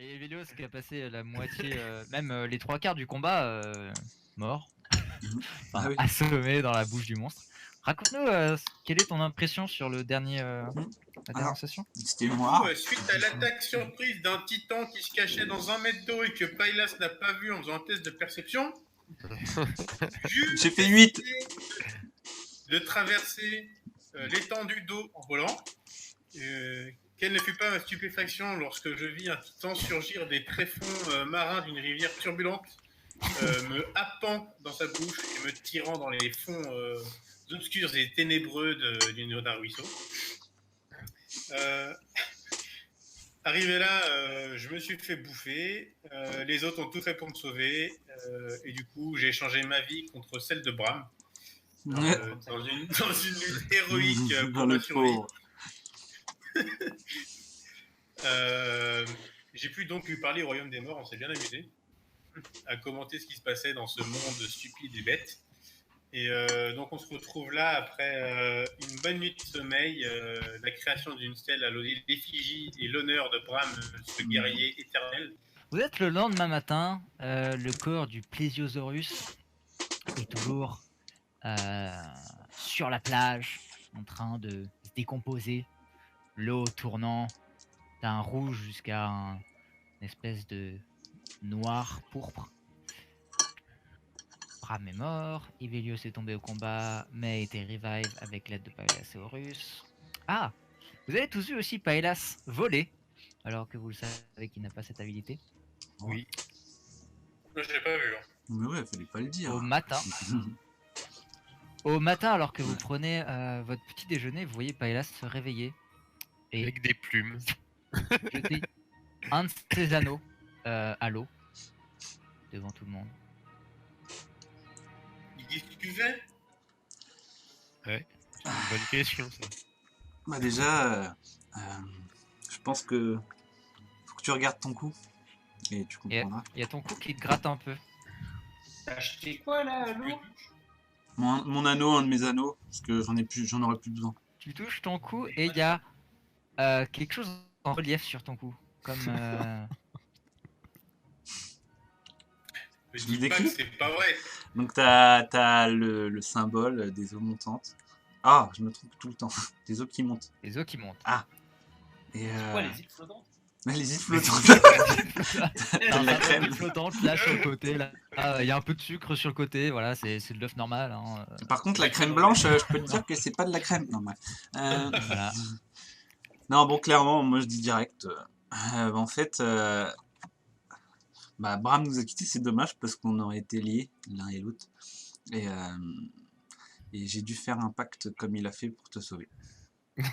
Et Velios qui a passé la moitié, même les trois quarts du combat mort, enfin, oui. assommé dans la bouche du monstre. Raconte-nous quelle est ton impression sur la dernière Alors, session. c'était moi. Suite à l'attaque surprise d'un titan qui se cachait dans 1 mètre d'eau et que Pailas n'a pas vu en faisant un test de perception, J'ai fait 8. de traverser l'étendue d'eau en volant. Quelle ne fut pas ma stupéfaction lorsque je vis un titan surgir des tréfonds marins d'une rivière turbulente, me happant dans sa bouche et me tirant dans les fonds obscurs et ténébreux d'un ruisseau. Arrivé là, je me suis fait bouffer. Les autres ont tout fait pour me sauver. Et du coup, j'ai échangé ma vie contre celle de Bram. Dans une lutte héroïque pour ma survie. J'ai pu donc lui parler au royaume des morts. On s'est bien amusé à commenter ce qui se passait dans ce monde stupide et bête. Et donc on se retrouve là après une bonne nuit de sommeil, la création d'une stèle à l'effigie et l'honneur de Bram, ce guerrier éternel. Vous êtes le lendemain matin, le corps du Plésiosaurus est toujours sur la plage, en train de se décomposer, l'eau tournant d'un rouge jusqu'à une espèce de noir pourpre. Bram est mort, Ivelios est tombé au combat, mais a été revive avec l'aide de Pailasaurus. Ah, vous avez tous vu aussi Paelas voler, alors que vous le savez qu'il n'a pas cette habilité. Oui. Moi je l'ai pas vu. Mais ouais, fallait pas le dire. Au matin. Au matin, alors que vous prenez votre petit déjeuner, vous voyez Paelas se réveiller et Avec des plumes. jeter un de ses anneaux à l'eau devant tout le monde. Il discutait. Ouais, c'est une bonne question ça. Bah déjà, je pense que faut que tu regardes ton cou et tu comprendras. Il y a ton cou qui te gratte un peu. T'as acheté quoi là, l'eau? Mon anneau, un de mes anneaux, parce que j'en aurais plus besoin. Tu touches ton cou et il y a quelque chose en relief sur ton cou. Comme. Je Je dis vous pas que décris. c'est pas vrai. Donc t'as le symbole des eaux montantes. Ah, je me trompe tout le temps. Des eaux qui montent. Les eaux qui montent. Et C'est quoi les îles flottantes? les îles flottantes. T'as la un crème. crème flottante là sur le côté. Là, il y a un peu de sucre sur le côté. Voilà, c'est de l'œuf normal. Hein. Par contre, la crème blanche, je peux te dire que c'est pas de la crème. Non, bref. Voilà. Non, bon, clairement, moi je dis direct. En fait, Bram nous a quittés, c'est dommage parce qu'on aurait été liés l'un et l'autre. Et j'ai dû faire un pacte comme il a fait pour te sauver.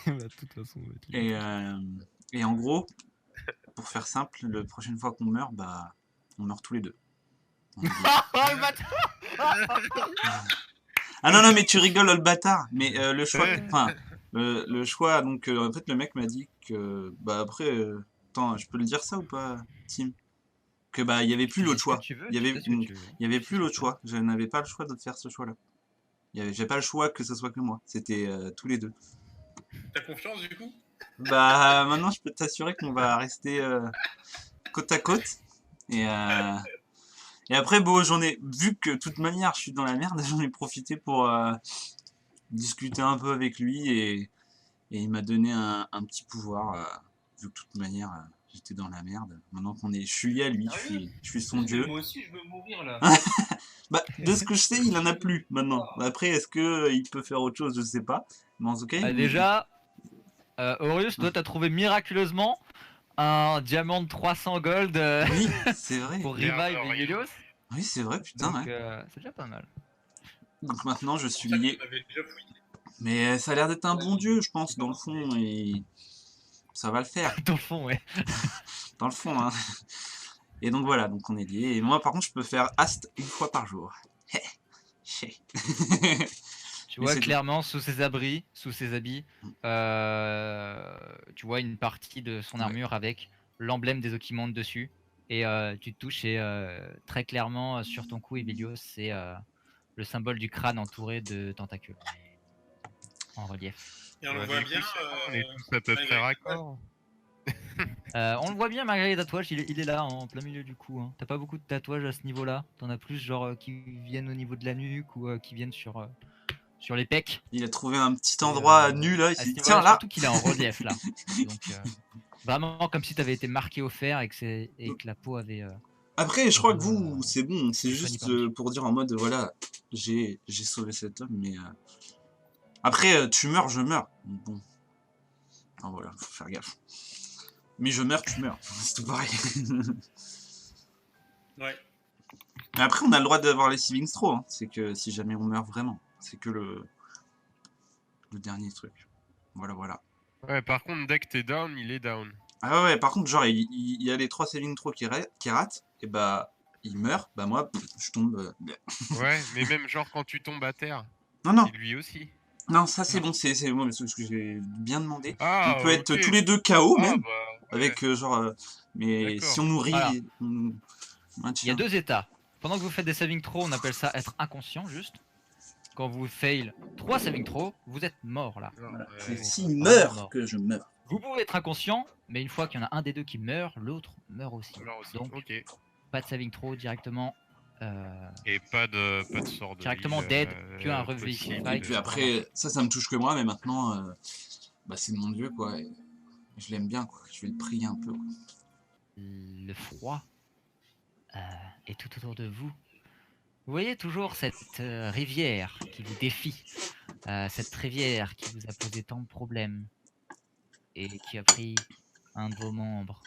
De toute façon, Et en gros, pour faire simple, la prochaine fois qu'on meurt, on meurt tous les deux. Oh le bâtard! Ah non, mais tu rigoles, le bâtard. Mais le choix, le choix, donc en fait, le mec m'a dit que, après, attends, je peux le dire ça ou pas, Tim? Que il y avait plus l'autre choix. Il y avait plus l'autre choix. Je n'avais pas le choix de faire ce choix-là. J'ai pas le choix que ce soit que moi. C'était tous les deux. T'as confiance du coup? Maintenant, je peux t'assurer qu'on va rester côte à côte. Et après, bon, j'en ai vu que de toute manière, je suis dans la merde. J'en ai profité pour discuter un peu avec lui et il m'a donné un petit pouvoir. Vu que de toute manière, j'étais dans la merde. Maintenant je suis lié à lui, je suis son dieu. Moi aussi, je veux mourir là. De ce que je sais, il en a plus maintenant. Après, est-ce que il peut faire autre chose? Je sais pas. Mais en tout cas, Déjà, Horus, toi, t'as trouvé miraculeusement un diamant de 300 gold oui, c'est vrai. pour revive Ivelios. Oui, c'est vrai, putain. Donc, Ouais. c'est déjà pas mal. Donc maintenant, je suis Ça lié. qu'on avait déjà fouillé. Mais ça a l'air d'être un bon dieu, je pense, dans le fond. Et ça va le faire. Dans le fond, ouais. Dans le fond, hein. Et donc voilà, donc on est liés. Et moi, par contre, je peux faire Ast une fois par jour. Tu vois clairement sous ses abris, sous ses habits, tu vois une partie de son armure avec l'emblème des eaux qui montent dessus. Et tu te touches et très clairement sur ton cou, Ivelios, c'est le symbole du crâne entouré de tentacules en relief. Et on le voit bien. On est tous à peu près raccord. On le voit bien malgré les tatouages, il est là en plein milieu du cou. Hein. T'as pas beaucoup de tatouages à ce niveau-là. T'en as plus genre qui viennent au niveau de la nuque ou qui viennent sur les pecs. Il a trouvé un petit endroit Et, nu là, il à s'est ce dit niveau-là, tiens là. surtout qu'il est en relief là. Donc vraiment comme si t'avais été marqué au fer et que la peau avait. Après, je crois que vous, c'est bon, c'est c'est pas juste ni pour dire en mode voilà, j'ai sauvé cet homme, mais après, tu meurs, je meurs. Bon, enfin, voilà, faut faire gaffe. Mais je meurs, tu meurs, c'est tout pareil. Ouais. Mais après, on a le droit d'avoir les saving throws, hein. C'est que si jamais on meurt vraiment, c'est que le dernier truc. Voilà, voilà. Ouais, par contre, dès que t'es down, il est down. Ah ouais, par contre, genre, il y a les 3 saving throws qui ratent, et bah, il meurt, bah moi, je tombe. Ouais, mais même genre quand tu tombes à terre, Non, non, c'est lui aussi. non, ça c'est bon, c'est moi, ce que j'ai bien demandé. On Ah, peut être ok. tous les deux KO Ah, même, bah, ouais. avec genre. Mais D'accord. si on nourrit, Voilà. on nous Il y maintient. a 2 états. Pendant que vous faites des saving throws, on appelle ça être inconscient juste. Quand vous fail 3 saving throws, vous êtes mort là. Voilà. Ouais. C'est s'il Vraiment meurt mort. que je meurs. Vous pouvez être inconscient, mais une fois qu'il y en a un des deux qui meurt, l'autre meurt aussi. Alors aussi, Donc ok. pas de saving throw directement. Et pas de sort de Directement heal, dead, que un possible. revivify. Et puis après, ça me touche que moi, mais maintenant, bah, c'est mon dieu quoi. Et je l'aime bien quoi. Je vais le prier un peu. Quoi. Le froid est tout autour de vous. Vous voyez toujours cette rivière qui vous défie, cette rivière qui vous a posé tant de problèmes et qui a pris un de vos membres.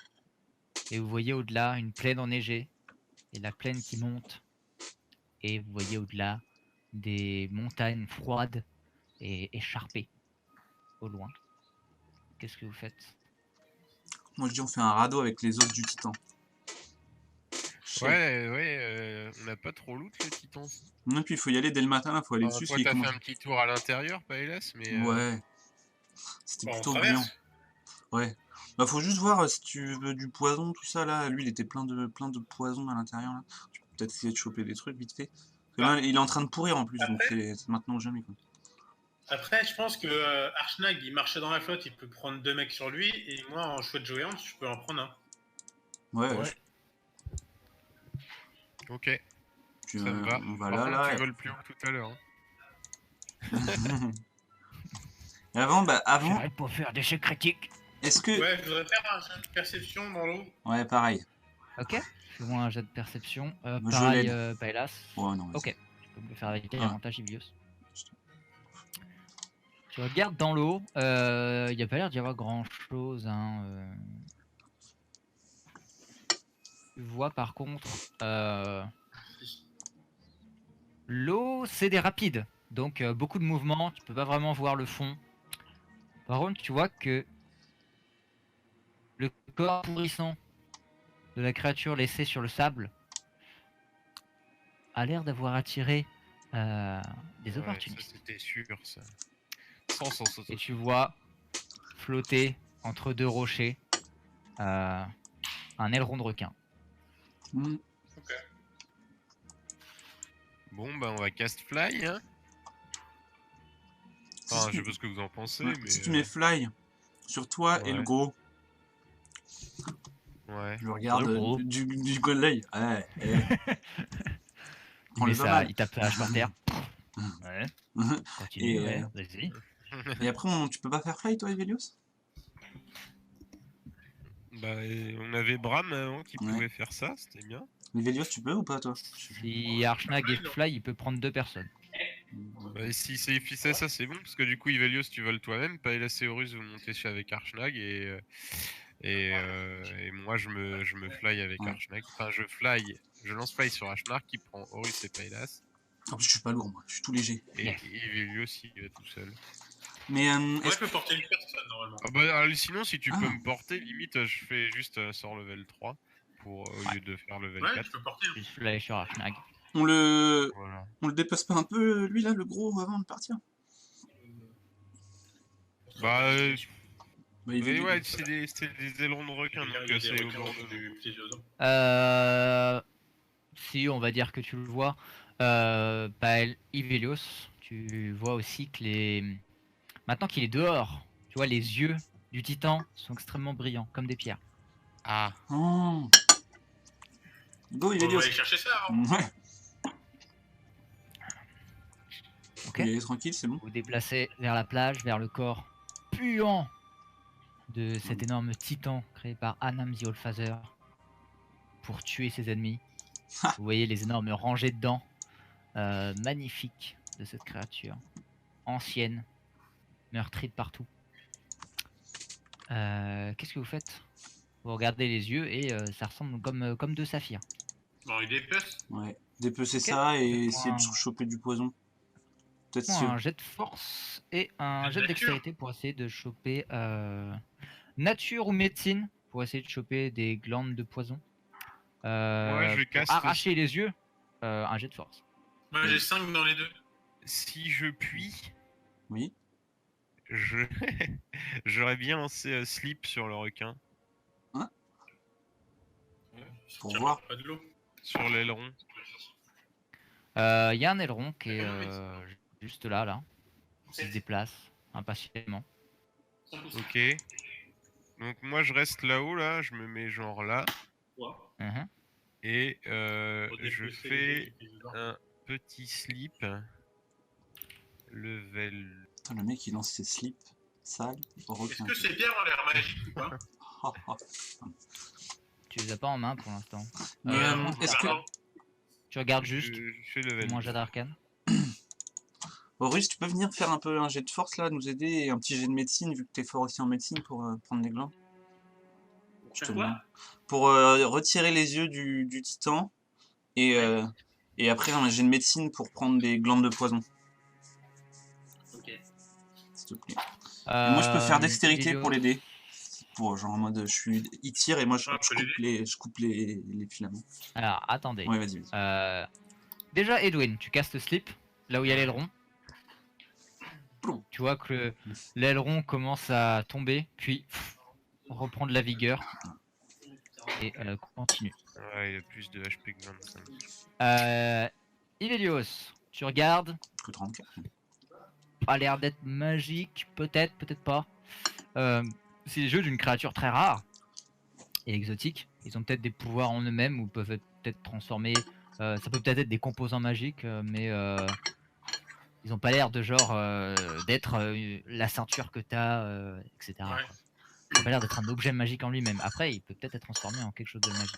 Et vous voyez au-delà une plaine enneigée et la plaine qui monte. Et vous voyez au-delà des montagnes froides et écharpées au loin. Qu'est-ce que vous faites? Moi je dis on fait un radeau avec les os du titan. Ouais, on n'a pas trop loot le titan. Et puis il faut y aller dès le matin, là, faut aller dessus. Toi, t'as fait un petit tour à l'intérieur, Paelas, mais. Ouais. C'était Bah, on plutôt traverse. brillant. Ouais. Bah faut juste voir si tu veux du poison, tout ça là. Lui il était plein de poison à l'intérieur là. Tu peux peut-être essayer de choper des trucs vite fait. Parce que là, il est en train de pourrir en plus, donc c'est maintenant ou jamais quoi. Après, je pense que Archnag, il marchait dans la flotte, il peut prendre 2 mecs sur lui, et moi, en chouette géante, je peux en prendre un. Ouais. Ouais. Ok, Puis, ça me va. on va Par là, contre, là. tu voles plus haut que tout à l'heure. Hein. Et avant, J'arrête pour faire des chèques critiques. est-ce que. Ouais, je voudrais faire un jeu de perception dans l'eau. Ouais, pareil. Ok. Fais-moi un jet de perception. Moi, je Pareil, l'aide. Paelas. Ouais, non, vas-y. Ok. Je peux me le faire avec Ah. avantage Ivios. Tu regardes dans l'eau, il n'y a pas l'air d'y avoir grand chose. Hein, Tu vois par contre, l'eau c'est des rapides, donc beaucoup de mouvements, tu peux pas vraiment voir le fond. Par contre, tu vois que le corps pourrissant de la créature laissée sur le sable a l'air d'avoir attiré des Ouais, opportunistes. ça, c'était sûr, ça. Sans. Et tu vois flotter entre deux rochers un aileron de requin. Hmm. Bon, bah, on va cast fly, hein. Enfin, je sais pas ce que vous en pensez, Ouais, mais. si tu mets fly sur toi et le Ouais. gros, Ouais. je regarde Le gros. du coin de l'œil. Ouais, Il, On met les a ça, mal. il tape sa hache par terre. Ouais. Continue, Et, ouais, vas-y. Et après, tu peux pas faire fly toi, Evelios? Bah, on avait Bram avant qui Ouais. pouvait faire ça, c'était bien. Evelios, tu peux ou pas toi? Si Archnag et Fly, il peut prendre 2 personnes. Bah, si c'est ça, c'est bon, parce que du coup, Ivelios, tu voles toi-même, Paelas et Horus, vous montez avec Archnag, et moi, je me fly avec Ouais. Archnag. Enfin, je lance fly sur Archnag, qui prend Horus et Paelas, En plus, je suis pas lourd, moi. Je suis tout léger. et Yes. Ivelios, il va tout seul. Mais Moi, est-ce je peux porter une personne, normalement. Ah bah, alors, sinon, si tu Ah. peux me porter, limite, je fais juste sort level 3, au lieu de faire level Ouais, 4. je peux porter. Je suis là sur Archnag. on le Voilà. dépasse pas un peu, lui là, le gros, avant de partir? Bah, Bah, il mais veut ouais, c'est des ailerons de requin, donc Il y a des c'est au requins bord au-dessus de l'eau. du petit oiseau. Si, on va dire que tu le vois. Ivelios, tu vois aussi que maintenant qu'il est dehors, tu vois les yeux du titan sont extrêmement brillants, comme des pierres. Ah, Oh. Go, On va Ivelios. aller chercher ça avant. Ouais. Ok. Il est tranquille, c'est bon. Vous déplacez vers la plage, vers le corps puant de cet énorme titan créé par Anam the Allfather pour tuer ses ennemis. Vous voyez les énormes rangées de dents magnifiques de cette créature ancienne, meurtrie de partout. Qu'est-ce que vous faites? Vous regardez les yeux et ça ressemble comme deux saphirs. Bon, il dépece. Ouais. Dépecer Ok. ça et Faites-moi essayer de un- choper du poison. Peut-être Faites-moi si... un jet de force et un De jet de nature. dextérité pour essayer de choper nature ou médecine pour essayer de choper des glandes de poison. Moi, je Pour casse arracher les yeux, un jet de force. Moi, j'ai 5 dans les deux. si je puis, Oui. je j'aurais bien lancé Sleep sur le requin, Pour Tiens, voir. Pas de l'eau. sur l'aileron. Il y a un aileron qui est juste là, qui se déplace impatiemment. Ok. Donc moi, je reste là-haut, là. Je me mets genre là. Mhm. Et Faut je dépecer fais les épisodes. un petit slip. Level. Putain, le mec, il lance ses slips sales au Est-ce requin. que ces pierres ont l'air magiques ou pas? Oh, oh. Tu les as pas en main pour l'instant. Mais est-ce que... Pardon. Tu regardes juste, Je fais level. moins un jet d'arcane. Horus, tu peux venir faire un peu un jet de force là, nous aider, et un petit jet de médecine, vu que t'es fort aussi en médecine pour prendre les glands. Je te Faire demande. quoi? Pour retirer les yeux du titan, et après un jet de médecine pour prendre des glandes de poison, Ok. s'il te plaît. Et moi je peux faire dextérité Ilios. pour l'aider. Pour genre en mode il tire et moi je Ah, coupe, faut je coupe les filaments. Alors, attendez. Ouais, vas-y, vas-y. Déjà, Edwin, tu casses le slip, là où il y a l'aileron. Plom. Tu vois que l'aileron commence à tomber, puis reprend de la vigueur et continue. Ouais, il a plus de HP que 25. Ivelios, tu regardes, Que 34. pas l'air d'être magique, peut-être, peut-être pas. C'est le jeu d'une créature très rare et exotique. Ils ont peut-être des pouvoirs en eux-mêmes ou peuvent être peut-être transformés. Ça peut peut-être être des composants magiques, mais ils ont pas l'air de genre d'être la ceinture que t'as, etc. Ouais. quoi. Il a pas l'air d'être un objet magique en lui-même. Après, il peut peut-être être transformé en quelque chose de magique.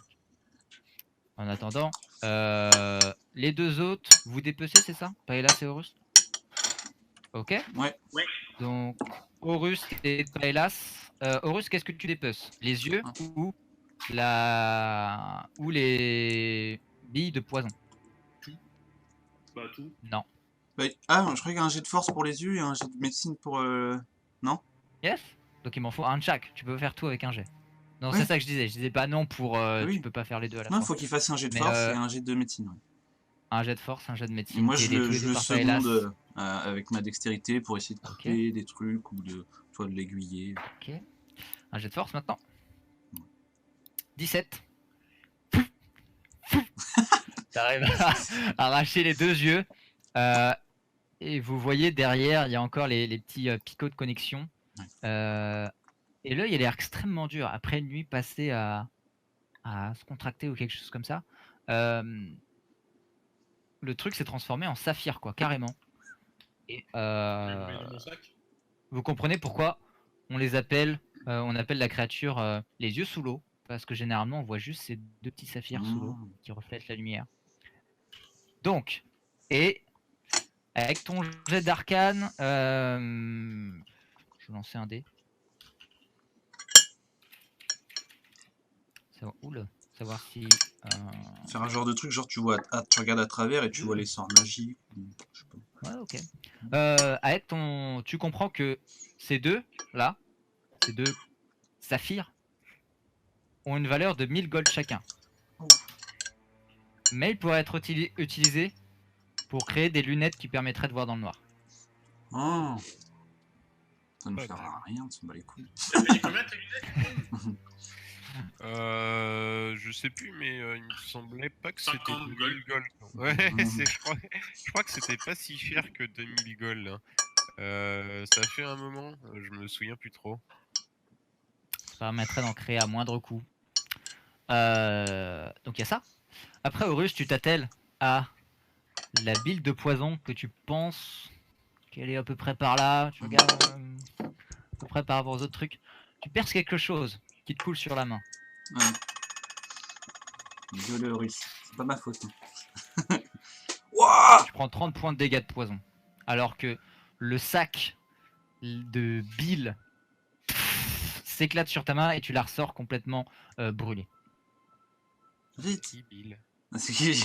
En attendant, les deux autres, vous dépecez, c'est ça? Paella et Horus? Ok. Ouais. Donc, Horus et Paelas. Horus, qu'est-ce que tu dépeces? Les yeux ou les billes de poison? Bah, tout. Non. Bah, ah, je croyais qu'il y a un jet de force pour les yeux et un jet de médecine pour... Non? Yes? Donc il m'en faut un de chaque. Tu peux faire tout avec un jet. Non, Ouais. c'est ça que je disais. Je disais pas non pour. oui. Tu peux pas faire les deux à la Non, il fois. faut qu'il fasse un jet de Mais, force et un jet de médecine. Ouais. Un jet de force, un jet de Et médecine. moi, T'es je aidé tous le, les je deux le par Paelas. seconde avec ma dextérité pour essayer de couper des trucs ou de l'aiguiller. Ok. Un jet de force maintenant. 17. T'arrives à arracher les deux yeux. Et vous voyez derrière, il y a encore les petits picots de connexion. Et l'œil, il a l'air extrêmement dur. Après une nuit passée à se contracter ou quelque chose comme ça, le truc s'est transformé en saphir, quoi, carrément. Et Je le mets dans mon sac. vous comprenez pourquoi on les appelle, on appelle la créature les yeux sous l'eau, parce que généralement on voit juste ces deux petits saphirs sous l'eau qui reflètent la lumière. Donc, et avec ton jet d'arcane, je vais lancer un dé. Savoir si. Faire un genre de truc, genre tu vois, tu regardes à travers et tu vois les sorts magiques. Je sais pas. Ouais, ok. Avec ton, tu comprends que ces deux là, ces deux saphirs, ont une valeur de 1000 gold chacun. Mais ils pourraient être utilisés pour créer des lunettes qui permettraient de voir dans le noir. Oh. Ça ne sert à rien, on s'en bat les couilles. T'as payé combien tes lunettes? Je sais plus, mais il me semblait pas que c'était 50 2000 gold. Ouais, je crois que c'était pas si cher que 2000 gold. Hein. Ça fait un moment, je me souviens plus trop. Ça permettrait d'en créer à moindre coût. Donc il y a ça. Après, Horus, tu t'attelles à la bile de poison que tu penses qu'elle est à peu près par là. Tu regardes à peu près par rapport aux autres trucs. Tu perces quelque chose qui te coule sur la main. Ouais. Désolé, Horus. C'est pas ma faute. Hein. Wouah. Tu prends 30 points de dégâts de poison. Alors que le sac de bile s'éclate sur ta main et tu la ressors complètement brûlée. Vite. Qui, Bill? C'est qui-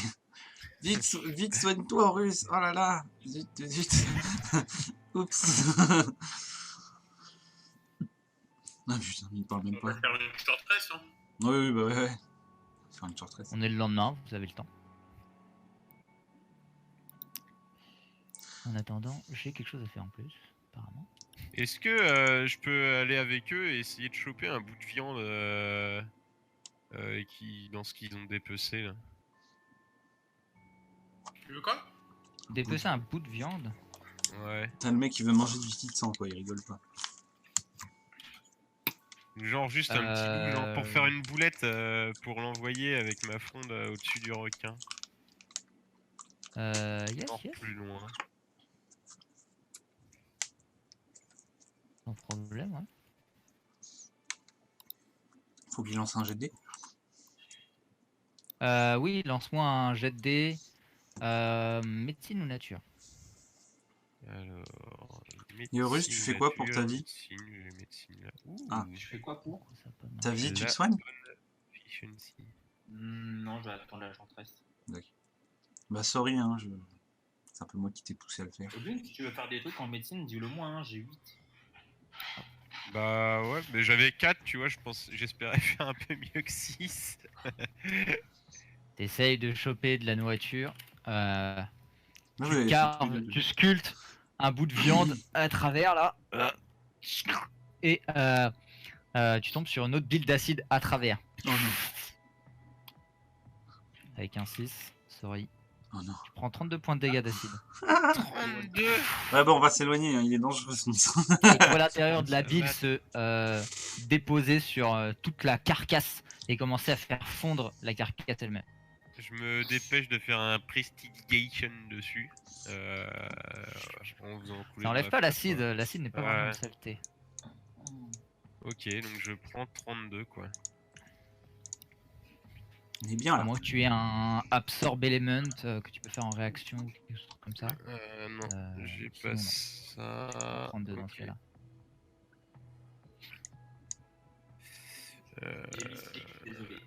Vite, vite, soigne-toi, Horus. Oh là là. Vite, vite. Oups. Ah putain, il parle même On va pas. faire une short rest, hein. Oui, bah ouais. Faire une short rest. On est le lendemain, vous avez le temps. En attendant, j'ai quelque chose à faire en plus, apparemment. Est-ce que je peux aller avec eux et essayer de choper un bout de viande dans ce qu'ils ont dépecé là? Tu veux quoi? Dépecer un bout de viande. Ouais. T'as le mec qui veut manger du liquide sang, quoi, il rigole pas. Genre juste un petit bout, genre pour faire une boulette pour l'envoyer avec ma fronde au-dessus du requin. Yes, Encore yes, plus loin. sans problème, ouais. Faut qu'il lance un jet de dés. Oui, lance-moi un jet de dés. Médecine ou nature? Alors. Et Horus, tu fais quoi pour ta vie? Médecine, là. Ouh, Ah. Je fais quoi pour? Ça peut marcher. Ta vie, tu La te soignes? efficiency. Non, je vais attendre la short rest. Bah sorry, hein, c'est un peu moi qui t'ai poussé à le faire. Odin, si tu veux faire des trucs en médecine, dis-le moi, hein, j'ai 8. Bah ouais, mais j'avais 4, tu vois, j'espérais faire un peu mieux que 6. T'essayes de choper de la nourriture. Ah Tu ouais, carves, tu sculptes un bout de viande à travers là. Et tu tombes sur une autre bile d'acide à travers. Oh non, Avec un 6, sorry. oh non. Tu prends 32 points de dégâts d'acide. 32. Ouais, bon, on va s'éloigner, hein, il est dangereux son sang. Et tu vois l'intérieur de la Ça bile va. se déposer sur toute la carcasse et commencer à faire fondre la carcasse elle-même. Je me dépêche de faire un prestidigation dessus. En faisant couler Ça dans enlève la pas poche, l'acide, quoi. l'acide n'est pas Ouais. vraiment une saleté. Ok, donc je prends 32 quoi. Il est bien À là. moins que tu aies un absorb element que tu peux faire en réaction ou quelque chose comme ça. Non, j'ai sinon, pas non. ça. 32 dans Ok. ce cas-là. Désolé.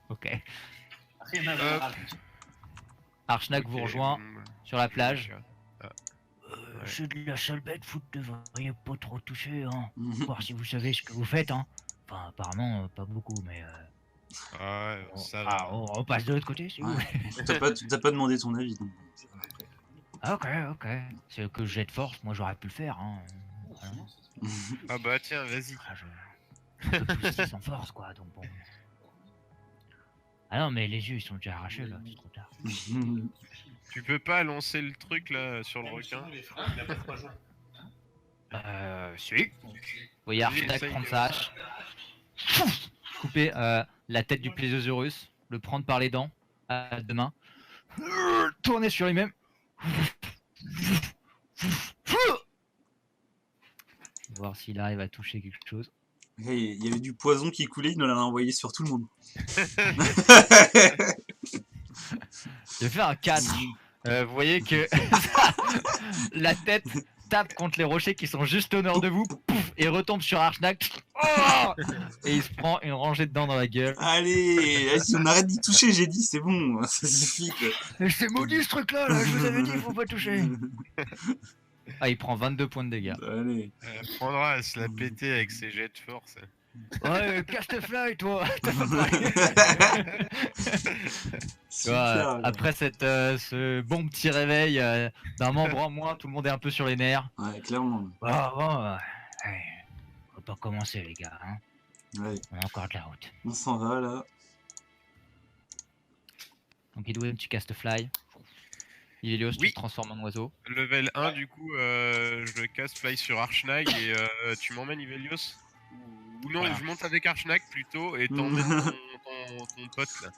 Ok. Rien à voir. Archnak vous Ok, rejoint bon, bah, sur la je plage. vais Ouais. C'est de la sale bête, vous ne devriez pas trop toucher, hein. Mhm. Voir si vous savez ce que vous faites, hein. Enfin, apparemment, pas beaucoup, mais Ouais, ça va. on passe de l'autre côté, si vous voulez. Ouais. T'as pas demandé ton avis, donc ça va après. Ok. C'est que jet de force, moi j'aurais pu le faire, hein. Voilà. Ah bah tiens, vas-y. Ah, je peux pousser sans force, quoi, donc bon. Ah non, mais les yeux ils sont déjà arrachés là, c'est trop tard. Tu peux pas lancer le truc là sur le requin? Les freins, il a pas 3 jours. Si. Vous voyez Archnak Essaye prendre de- sa hache, couper la tête du Plésiosaurus, le prendre par les dents à deux mains, tourner sur lui-même. Voir s'il arrive à toucher quelque chose. Il y avait du poison qui coulait, il nous l'a envoyé sur tout le monde. Je vais faire un 4. Vous voyez que la tête tape contre les rochers qui sont juste au nord de vous, pouf, et retombe sur Archnak. Oh, et il se prend une rangée de dents dans la gueule. Allez, vas-y, on arrête d'y toucher, j'ai dit, c'est bon, ça suffit. Quoi. C'est maudit ce truc là, je vous avais dit, faut pas toucher. Ah, il prend 22 points de dégâts. Allez. Elle prendra à se la péter avec ses jets de force. Ouais, casse-fly toi. T'as pas parlé. Tu vois, Super. après ce bon petit réveil d'un membre en moins, tout le monde est un peu sur les nerfs. Ouais, clairement. Bon, faut pas commencer les gars, hein. Ouais, On a encore de la route. on s'en va là. Donc Edwin, tu castes fly. Ilios, tu Oui. te transformes en oiseau. Level 1, du coup, je le casse fly sur Archnag et tu m'emmènes Ivelios? Ou non, Voilà. je monte avec Archnac plutôt et t'emmènes ton pote là.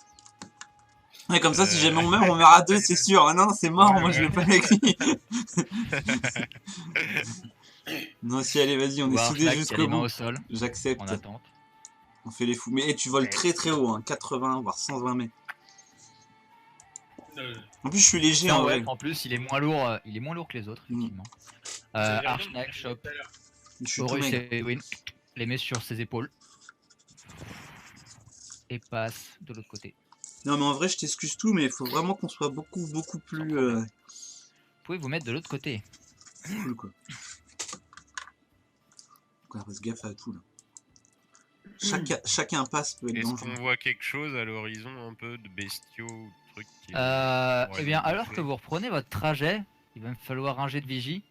Ouais, comme ça, si jamais on meurt à deux, c'est sûr. Ah non, c'est mort, Ouais, moi je ouais. vais pas avec lui. Non, si, allez, vas-y, on est Voir soudés Schlag qui a jusqu'au les mains bout. au sol, en J'accepte. attente. On fait les fous. Mais tu voles très très haut, hein. 80 voire 120 mètres. En plus, je suis léger en Ouais, vrai. en plus, il est moins lourd que les autres, effectivement. Ça vient Archnack bien, chope tout à l'heure. Je suis tout Horus maigre. et Edwin, les met sur ses épaules. Et passe de l'autre côté. Non, mais en vrai, je t'excuse tout, mais il faut vraiment qu'on soit beaucoup plus Vous pouvez vous mettre de l'autre côté. cool, quoi. Faut qu'on fasse gaffe à tout, là. Chaque impasse peut être Est-ce dangereux. qu'on voit quelque chose à l'horizon un peu de bestiaux ou de trucs qui Eh pourraient bien, nous alors bouffer que vous reprenez votre trajet, il va me falloir un jet de vigie,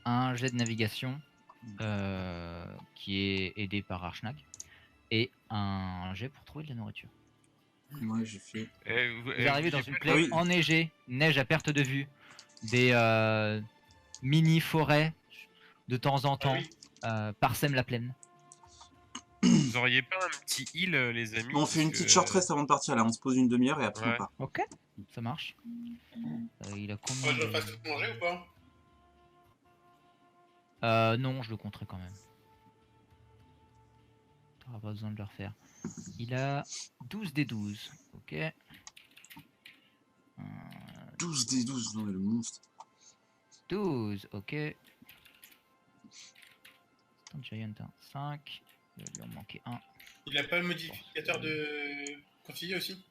un jet de navigation, qui est aidé par Archnack, et un jet pour trouver de la nourriture. Moi, j'ai fait. Vous arrivez dans j'ai une pas- plaine oui. enneigée, neige à perte de vue, des mini-forêts de temps en temps parsèment la plaine. Vous auriez pas un petit heal, les amis On fait une petite short rest avant de partir, là. On se pose une demi-heure et après on Ouais. part. Ok, ça marche. Il a Faut combien que je de... fasse manger ou pas? Non, je le compterai quand même. T'auras pas besoin de le refaire. Il a 12 des 12. Ok. 12 des 12, non, mais le monstre. 12, ok. Giant 5. Il va lui en manquer un. Il a pas le modificateur de conseiller aussi?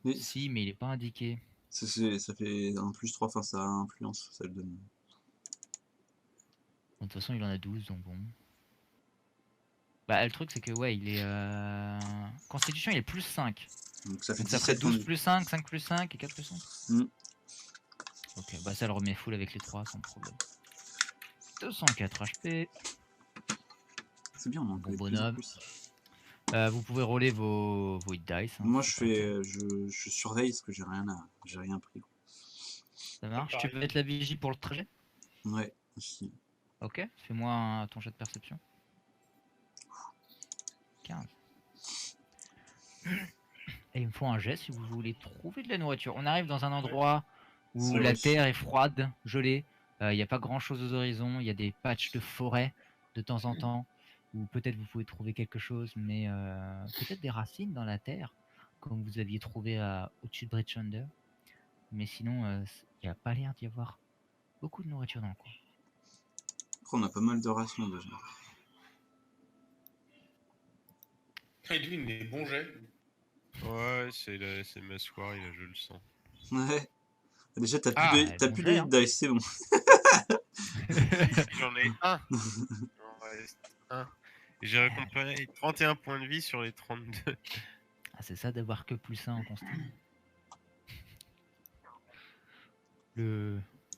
Oui. Si, mais il est pas indiqué. Ça fait un plus 3, enfin ça influence, ça le donne. Bon, de toute façon, il en a 12, donc bon. Bah, le truc, c'est que, ouais, il est. Constitution, il est plus 5. Donc ça fait Donc ça ferait 17 12 plus 5, 5 plus 5 et 4 plus 5. Mm. Ok, bah ça le remet full avec les 3 sans problème. 204 HP. C'est bien, on en Bon connaît de plus en bonhomme. plus. Vous pouvez rouler vos hit dice. hein, Moi, si je vous préférez. je surveille parce que j'ai rien pris. Ça marche. Tu pareil. peux mettre la vigie pour le trajet. Ouais, aussi. Ok, fais-moi ton jet de perception. 15. Et il me faut un jet si vous voulez trouver de la nourriture. On arrive dans un endroit où C'est la vrai. terre est froide, gelée. Il n'y a pas grand chose aux horizons. Il y a des patchs de forêt de temps en temps. Ou peut-être vous pouvez trouver quelque chose, mais peut-être des racines dans la terre, comme vous aviez trouvé au-dessus de Bridge Under. Mais sinon, il n'y a pas l'air d'y avoir beaucoup de nourriture dans le coin. Après, on a pas mal de rations déjà. Edwin, des bons jets. Ouais, c'est Masquari, là, je le sens. Ouais. Déjà, t'as Ah, plus de, t'as bon plus jet, de hein. hit dice, c'est bon. J'en ai un. Il m'en reste un. Et j'ai récupéré 31 points de vie sur les 32. Ah, c'est ça d'avoir que plus 1 en constant.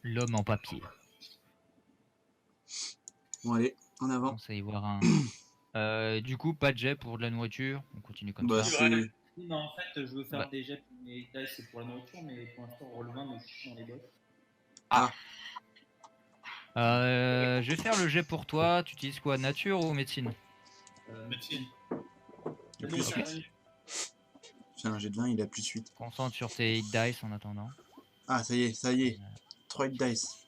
L'homme en papier. Bon, allez, en avant. On sait y voir un. Du coup, pas de jet pour de la nourriture. On continue comme Bah, ça. C'est vrai. c'est. Oui, mais en fait, je veux faire Bah. des jets pour mes dice, c'est pour la nourriture, mais pour l'instant, Roll20 me chie dans les bottes. Je vais faire le jet pour toi. Tu utilises quoi, nature ou médecine? Médecine. Le plus Ok. 8. C'est un jet de 20, il a plus 8. Concentre sur tes hit dice en attendant. Ah, ça y est. 3 hit dice.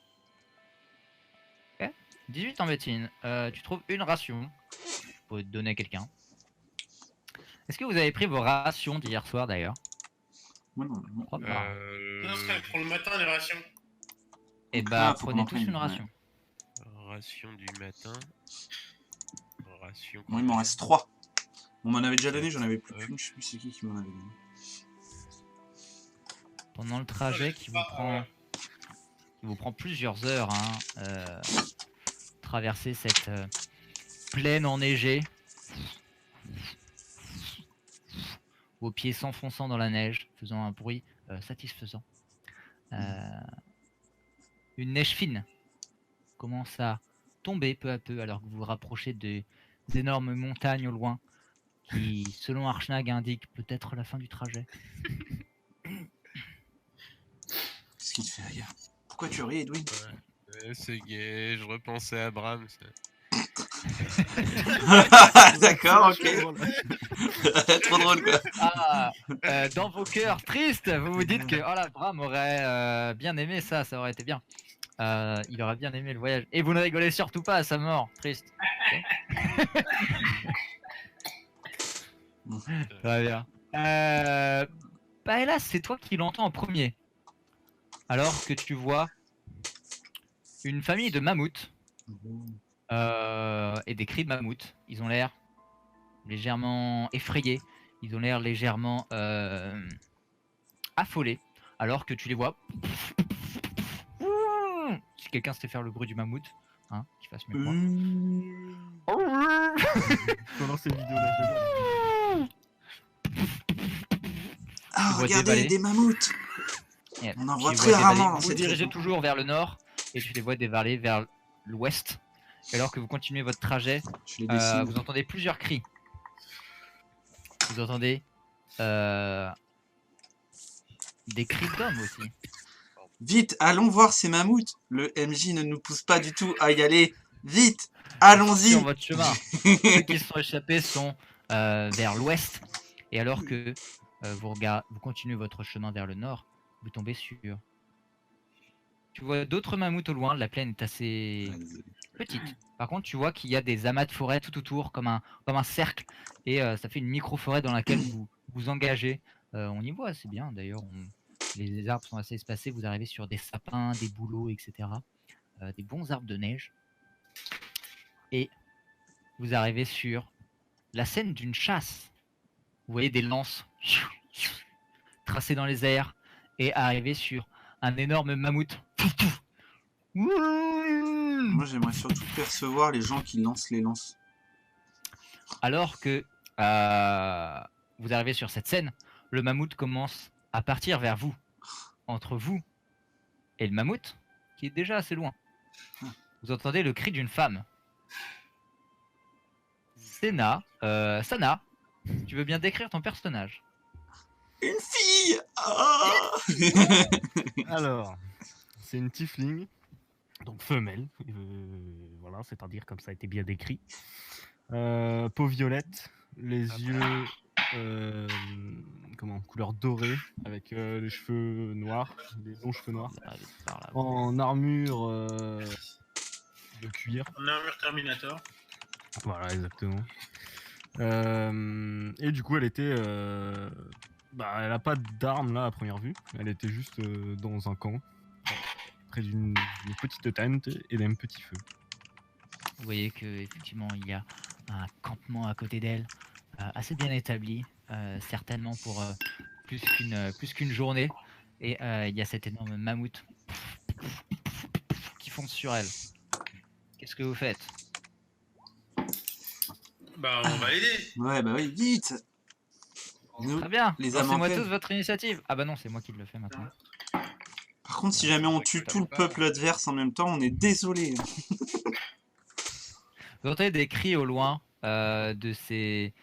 18 en médecine. Tu trouves une ration. Je peux te donner à quelqu'un. Est-ce que vous avez pris vos rations d'hier soir d'ailleurs? Moi, non. Je crois pas. Non, c'est pour le matin, les rations. Et Donc bah, là, faut qu'on prenez en tous prenne, une ouais. ration. Ration du matin. Ration. Moi, il m'en reste 3. On m'en avait déjà donné, j'en avais plus qu'une, je sais plus c'est qui m'en avait donné. Pendant le trajet qui vous prend plusieurs heures, hein, traverser cette plaine enneigée, vos pieds s'enfonçant dans la neige, faisant un bruit satisfaisant. Une neige fine commence à tomber peu à peu alors que vous vous rapprochez des énormes montagnes au loin qui, selon Archnag, indiquent peut-être la fin du trajet. Qu'est-ce qu'il te fait rire? Pourquoi tu ris, Edwin? C'est gay, je repensais à Bram. D'accord, ok. Trop drôle, quoi. Ah, dans vos cœurs tristes, vous vous dites que oh là, Bram aurait bien aimé ça, ça aurait été bien. Il aurait bien aimé le voyage. Et vous ne rigolez surtout pas à sa mort, triste. Ok. Très bien. Bah hélas, c'est toi qui l'entends en premier. Alors que tu vois une famille de mammouths et des cris de mammouths. Ils ont l'air légèrement effrayés. Ils ont l'air légèrement affolés. Alors que tu les vois. Si quelqu'un sait faire le bruit du mammouth, hein, qu'il fasse mieux que moi. Pendant ces vidéos là, Ah, vois regardez, dévaler. des mammouths. Yeah. On en Tu voit les très dévaler. rarement dans Vous vous cette dirigez région. toujours vers le nord et tu les vois dévaler vers l'ouest. Et alors que vous continuez votre trajet, Je les dessine. vous entendez plusieurs cris. Vous entendez des cris d'hommes aussi. Vite, allons voir ces mammouths. Le MJ ne nous pousse pas du tout à y aller. Vite, allons-y. Sur votre chemin. Ceux qui se sont échappés sont vers l'ouest. Et alors que vous continuez votre chemin vers le nord, vous tombez sur... Tu vois d'autres mammouths au loin. La plaine est assez petite. Par contre, tu vois qu'il y a des amas de forêt tout autour, comme un cercle. Et ça fait une micro-forêt dans laquelle vous vous engagez. On y voit assez bien d'ailleurs. Les arbres sont assez espacés. Vous arrivez sur des sapins, des bouleaux, etc. Des bons arbres de neige. Et vous arrivez sur la scène d'une chasse. Vous voyez des lances tracées dans les airs et arriver sur un énorme mammouth. Moi, j'aimerais surtout percevoir les gens qui lancent les lances. Alors que vous arrivez sur cette scène, le mammouth commence à partir vers vous. Entre vous et le mammouth, qui est déjà assez loin, vous entendez le cri d'une femme. Sana, tu veux bien décrire ton personnage? Une fille. Ah. Alors, c'est une tiefling, donc femelle, voilà, c'est-à-dire comme ça a été bien décrit. Peau violette, les yeux couleur dorée, avec les cheveux noirs, les longs cheveux noirs, en armure de cuir. On a un mur Terminator. Voilà, exactement. Et du coup, elle était... elle a pas d'arme là à première vue. Elle était juste dans un camp, près d'une petite tente et d'un petit feu. Vous voyez qu'effectivement il y a un campement à côté d'elle, assez bien établi, certainement pour plus qu'une journée. Et il y a cet énorme mammouth qui fonce sur elle. Qu'est-ce que vous faites? Bah, on va l'aider. Ouais, bah oui, vite. Nous, Très bien, les lancez-moi âmes en tous peine. votre initiative. Ah bah non, c'est moi qui le fais maintenant. Par contre, si jamais on tue tout le peuple adverse en même temps, on est désolé. Vous entendez des cris au loin de ces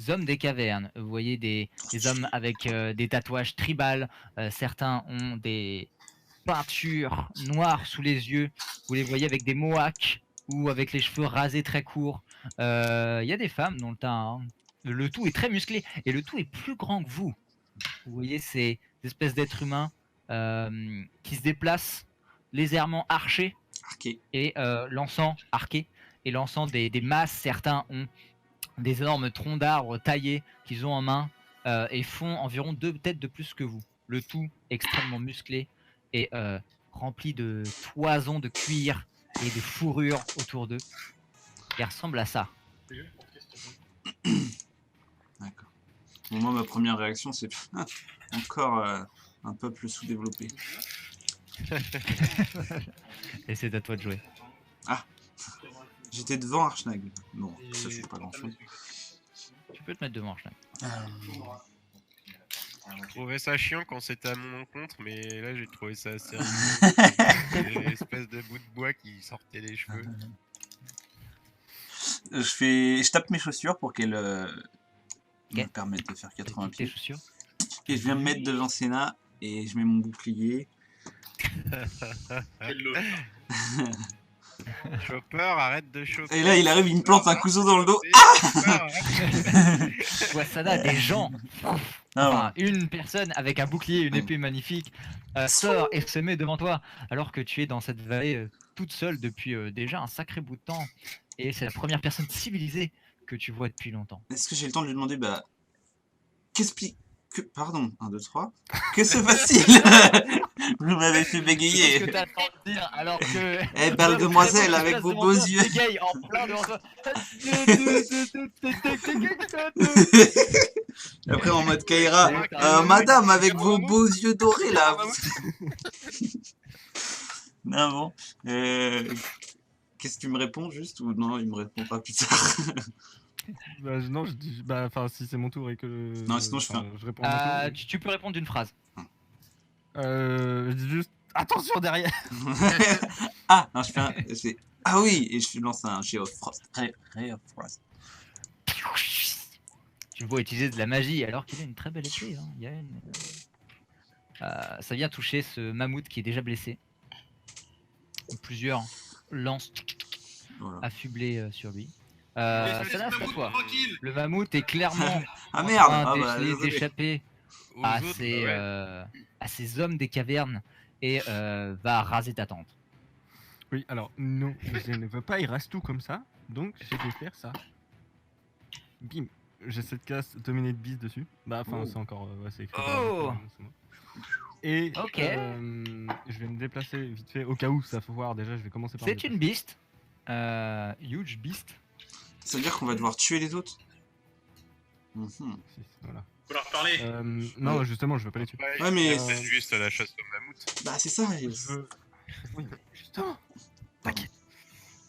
hommes des cavernes. Vous voyez des hommes avec des tatouages tribales. Certains ont des peintures noires sous les yeux. Vous les voyez avec des mohawks ou avec les cheveux rasés très courts. Il y a des femmes dont le teint, hein. Le tout est très musclé et le tout est plus grand que vous. Vous voyez ces espèces d'êtres humains qui se déplacent légèrement archés Arqué. et lançant des masses. Certains ont des énormes troncs d'arbres taillés qu'ils ont en main et font environ 2 têtes de plus que vous. Le tout extrêmement musclé et rempli de toisons de cuir et de fourrure autour d'eux. Il ressemble à ça. D'accord. Bon, moi, ma première réaction, c'est encore un peuple sous-développé. Et c'est à toi de jouer. J'étais devant Archnag. Bon, ça fait pas grand-chose. Tu peux te mettre devant, Archnag. Je trouvais ça chiant quand c'était à mon encontre, mais là j'ai trouvé ça assez rigolo. Des espèces de bouts de bois qui sortaient des cheveux. Je tape mes chaussures pour qu'elles me Ok. permettent de faire 80 Tes pieds. chaussures. Et je viens me mettre devant Senna et je mets mon bouclier. Quel lot. Chopper, arrête de choper. Et là, il arrive, il me plante un couteau dans le dos. Chopper, arrête. Tu vois Sana, des gens, Ah, enfin une personne avec un bouclier, une épée magnifique, sort et se met devant toi, alors que tu es dans cette vallée toute seule depuis déjà un sacré bout de temps. Et c'est la première personne civilisée que tu vois depuis longtemps. Est-ce que j'ai le temps de lui demander, bah, pardon, 1, 2, 3. Que se passe-t-il? Vous m'avez fait C'est ce bégayer. que t'attends de dire, alors que... Eh, belle demoiselle, avec vos beaux yeux. Bégaye en plein devant toi. Après, en mode Kaira, madame, avec vos beaux yeux dorés, là. Non, bon. Qu'est-ce que tu me réponds, juste? Ou non, il me répond pas plus tard. Bah, non, je dis. Bah, enfin, si c'est mon tour et que. Non, sinon, je fais enfin, je réponds à mon tour. Tu peux répondre d'une phrase. Je dis juste. Attention derrière! Ah, non, je fais ah oui, et je lance un Ray of Frost. Ray of Frost. Tu le vois utiliser de la magie alors qu'il a une très belle épée. Hein. Il y a une... ça vient toucher ce mammouth qui est déjà blessé. Plusieurs lances Voilà. affublées sur lui. Laisse Ça le c'est à toi. tranquille. Le mammouth est clairement Ah en merde! train Ah bah, d'essayer désolé. d'échapper Aux à autres, ces, ouais. à ces hommes des cavernes et va raser ta tente. Oui, alors, non, je ne veux pas, il reste tout comme ça. Donc, je vais faire ça. Bim! J'ai cette casse dominée de bis dessus. Bah, enfin, Oh. c'est encore. Ouais, c'est écrit. Oh. C'est moi. Et. Ok. Je vais me déplacer vite fait au cas où ça faut voir. Déjà, je vais commencer par. C'est une beast. Huge beast. Ça veut dire qu'on va devoir tuer les autres? Mhm. Voilà. Faut leur parler. Non, justement, je veux pas les tuer. Ouais, mais- c'est juste la chasse au mammouth. Bah, c'est ça. Je veux. Oui, justement. T'inquiète.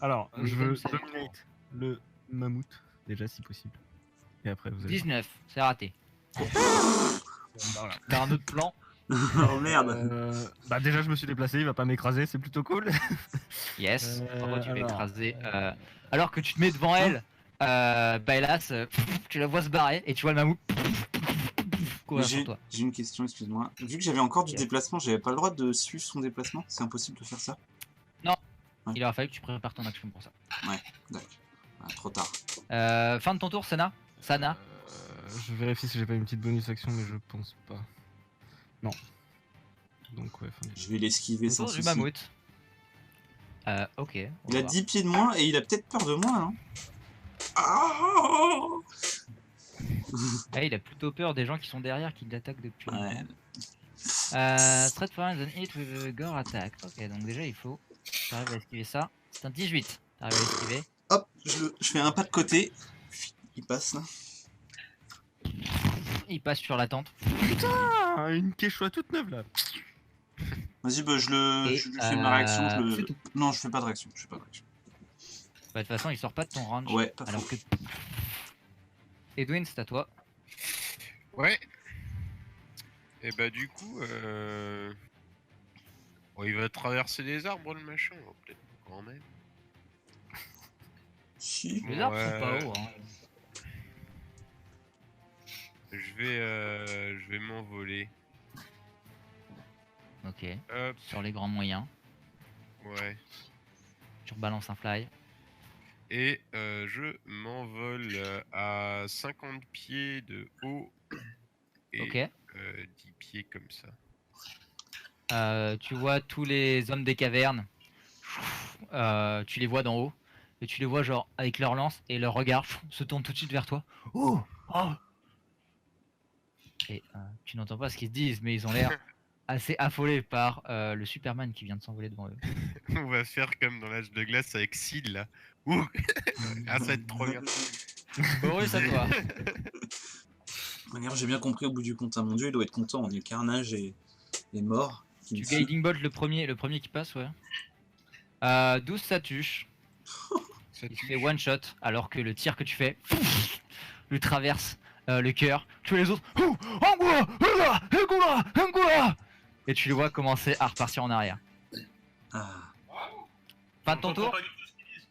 Alors, Oui, je comme veux ça. dominate le mammouth, déjà si possible. Et après, vous allez. 19, c'est raté. Voilà. T'as un autre plan? Oh merde. Bah déjà je me suis déplacé, il va pas m'écraser, c'est plutôt cool. Yes. Pourquoi tu vas alors, écraser alors que tu te mets devant elle, bah hélas, tu la vois se barrer et tu vois le mammouth courir sur J'ai toi. j'ai une question, excuse-moi. Vu que j'avais encore du Yes. déplacement, j'avais pas le droit de suivre son déplacement? C'est impossible de faire ça? Il aura fallu que tu prépares ton action pour ça. D'accord. Ah, trop tard. Fin de ton tour, Sana. Je vérifie si j'ai pas une petite bonus action, mais je pense pas. Non. Donc ouais, fin du- Je vais l'esquiver sans Tour du souci. mammouth. Ok. on Il va a voir. 10 pieds de moins et il a peut-être peur de moi, non? Ah Ah, il a plutôt peur des gens qui sont derrière qui l'attaquent depuis Ouais. longtemps. Straight forward and hit with a gore attack. Ok, donc déjà il faut. T'arrives à esquiver ça. C'est un 18. T'arrives à esquiver. Hop, je fais un pas de côté. Il passe là. Il passe sur la tente. Ah, une quechua toute neuve là. Vas-y, bah, Et, je lui fais ma réaction. c'est tout. Non, je fais pas de réaction. Je fais pas de réaction. Bah, de toute façon, il sort pas de ton range. Ouais, pas Alors faux. que. Edwin, c'est à toi. Ouais. Et bah du coup, bon, il va traverser les arbres le machin, peut-être quand même. Si. Les arbres sont Ouais. pas hauts. Hein. Je vais m'envoler. Ok. Hop, Sur les grands moyens. ouais. Tu rebalances un fly. Et je m'envole à 50 pieds de haut et Ok. 10 pieds comme ça. Tu vois tous les hommes des cavernes. Tu les vois d'en haut. Et tu les vois genre avec leur lance et leur regard se tourne tout de suite vers toi. Oh, oh. Et tu n'entends pas ce qu'ils se disent, mais ils ont l'air assez affolés par le Superman qui vient de s'envoler devant eux. On va faire comme dans l'âge de glace avec Sid là. Ouh ah, ça va être trop bien. Boris, à toi. Regarde, j'ai bien compris au bout du compte. Ah, mon dieu, il doit être content. On est Carnage et mort. qui Tu me suit. guiding bolt le premier qui passe, ouais. 12 ça tue. Ça Il tue. fait one shot alors que le tir que tu fais lui traverse le cœur. Tu vois les autres. Angoula, Angoula, Angoula. Et tu les vois commencer à repartir en arrière. Ah. Fin de ton J'entends tour. pas du tout ce qu'ils disent.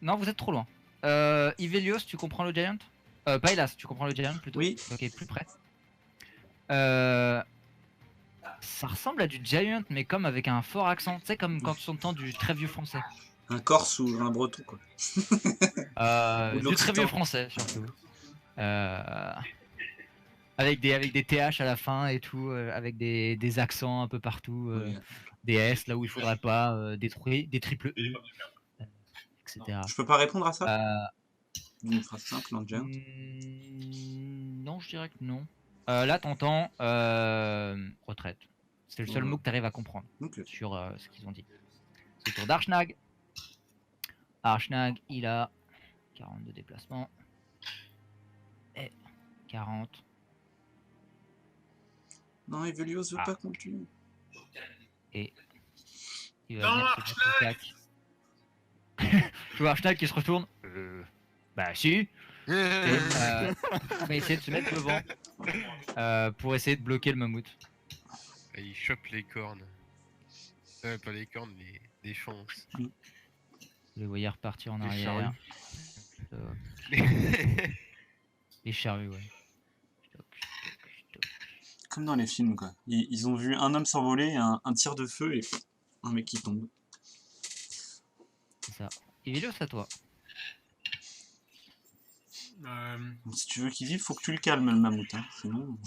Non, vous êtes trop loin. Ivelios, tu comprends le giant Bailas, tu comprends le giant plutôt? Oui. Ok, plus près. Euh, Ça ressemble à du Giant, mais comme avec un fort accent. Tu sais, comme quand tu entends du très vieux français. Un Corse ou un Breton, quoi. Ou de Du très vieux l'Occitan. français, surtout. Avec des TH à la fin et tout, avec des accents un peu partout, Oui. des S là où il faudrait pas, des triple E, etc. Je peux pas répondre à ça Euh, d'une phrase simple en Giant. Non, je dirais que non. Là, t'entends retraite. C'est le seul Ouais. mot que t'arrives à comprendre Ok. sur ce qu'ils ont dit. C'est le tour d'Archnag. Archnag, il a 40 de déplacement. Et 40. Non, Evelios veut Ah. pas qu'on le tue. Et il va Non, venir se mettre au cac. Je vois Archnag qui se retourne. Bah si. Il va essayer de se mettre devant pour essayer de bloquer le mammouth. Et il chope les cornes. Pas les cornes, les défenses. Vous les voyez repartir en Les arrière. charrues. Les charrues, ouais. Comme dans les films, quoi. Ils ont vu un homme s'envoler, un tir de feu et un mec qui tombe. C'est ça. Evelios, à toi. Donc, si tu veux qu'il vive, faut que tu le calmes, le mammouth. Hein. Sinon...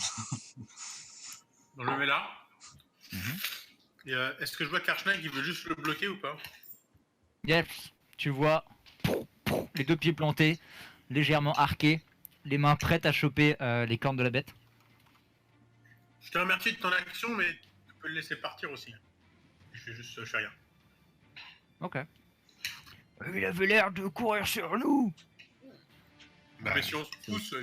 On le met là. Mhm. Et est-ce que je vois qu'Archnag il veut juste le bloquer ou pas? Yes, tu vois les deux pieds plantés, légèrement arqués, les mains prêtes à choper les cornes de la bête. Je te remercie de ton action, mais tu peux le laisser partir aussi. Je fais rien. Ok. Il avait l'air de courir sur nous. Bah, Mais si on se pousse,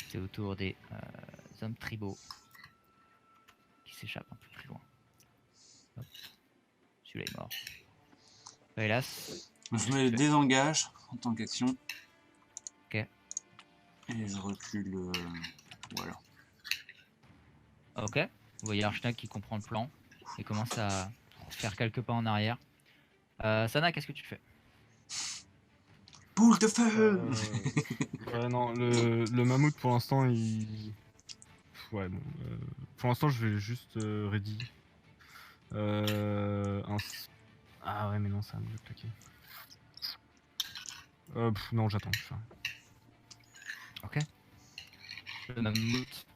C'est au tour des hommes tribaux qui s'échappent un peu plus loin. Hop. Celui-là est mort. Hélas. Je me désengage en tant qu'action. Ok. Et je recule. Voilà. Ok. Vous voyez Archnag qui comprend le plan et commence à faire quelques pas en arrière. Sana, qu'est-ce que tu fais? Boule de feu Ouais, non, le mammouth pour l'instant il. Ouais, bon. Pour l'instant je vais juste ready. Ah ouais, mais non, ça va me le plaquer. Non, j'attends. je fais rien. Ok. Le mammouth.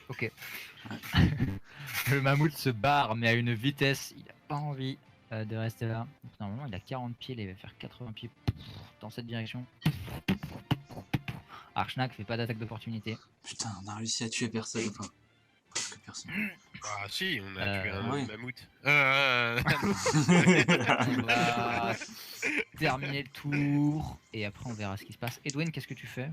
Ok. Le mammouth se barre, mais à une vitesse, il a pas envie de rester là. Donc, normalement, il a 40 pieds, là, il va faire 80 pieds dans cette direction. Archnag fait pas d'attaque d'opportunité. Putain, on a réussi à tuer personne. Enfin, presque personne. ah si, on a tué un oui. mammouth. On va terminer le tour et après on verra ce qui se passe. Edwin, qu'est-ce que tu fais?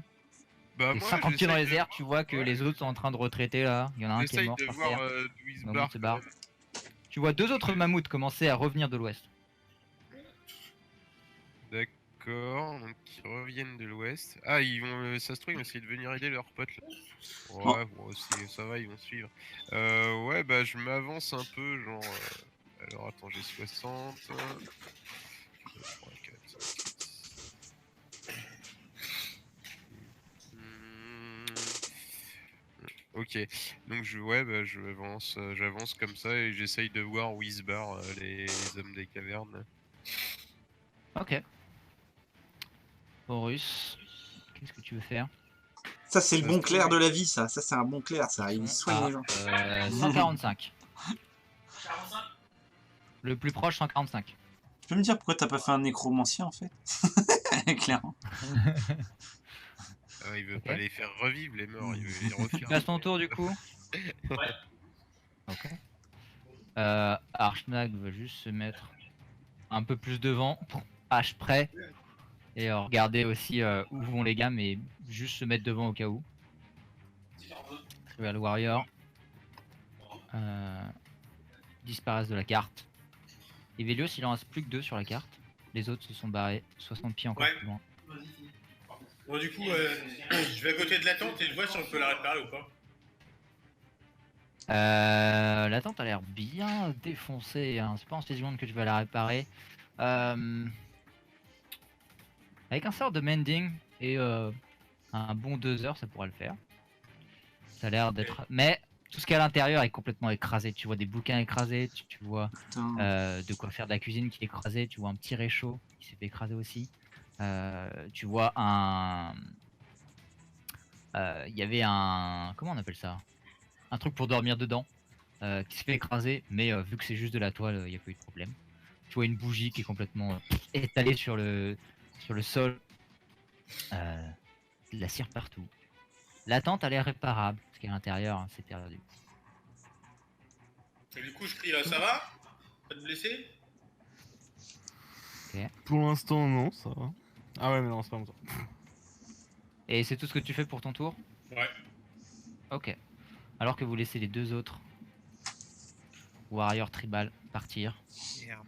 Bah T'es moi, 50 pieds dans j'essaye les de- airs, tu vois que Ouais. les autres sont en train de retraiter là. Il y en a un qui est J'essaye mort de par voir terre. d'où il se Mammouth barre. se barre. quand même. Tu vois deux autres mammouths commencer à revenir de l'ouest. D'accord, donc ils reviennent de l'ouest. Ah, ils vont, ça se trouve, ils vont essayer de venir aider leurs potes là. Oh. Ouais, bon, ça va, ils vont suivre. Ouais, bah je m'avance un peu, genre. Alors attends, j'ai 60. 2, 3, 4, 5, 6. Ok, donc j'avance comme ça et j'essaye de voir où ils se barrent, les hommes des cavernes. là. Ok. Horus, qu'est-ce que tu veux faire? Ça, c'est le Ça bon se clair trouve, de la vie, ça. Ça, c'est un bon clair, ça. Il soigne les gens. 145. Le plus proche, 145. Tu peux me dire pourquoi t'as pas fait un nécromancien, en fait? Clairement. Ah, il veut Ok. pas les faire revivre les morts, il veut les refaire. Passe ton tour du coup. Ouais. Ok. Archnag va juste se mettre un peu plus devant, hache près, et regarder aussi où vont les gars, mais juste se mettre devant au cas où. Trivial Warrior disparaissent de la carte. Evelios, il en reste plus que 2 sur la carte. Les autres se sont barrés 60 pieds encore Ouais. plus loin. Bon, du coup, je vais à côté de la tente et je vois si on peut la réparer ou pas. La tente a l'air bien défoncée, hein. C'est pas en seconde que tu vas la réparer. Avec un sort de mending et un bon 2 heures, ça pourra le faire. Ça a l'air d'être. Mais tout ce qu'il y a à l'intérieur est complètement écrasé. Tu vois des bouquins écrasés, tu vois Putain. de quoi faire de la cuisine qui est écrasé, tu vois un petit réchaud qui s'est fait écraser aussi. Tu vois un. Il y avait un. Comment on appelle ça? Un truc pour dormir dedans qui s'est fait écraser, mais vu que c'est juste de la toile, il n'y a pas eu de problème. Tu vois une bougie qui est complètement étalée sur le sol. De la cire partout. La tente a l'air réparable, parce qu'à l'intérieur, hein, c'est perdu. Et du coup, je crie ça va? Pas de blessé? Pour l'instant, non, ça va. Ah ouais, mais non, c'est pas mon tour. Et c'est tout ce que tu fais pour ton tour? Ouais. Ok. Alors que vous laissez les deux autres Warrior Tribal partir. Merde.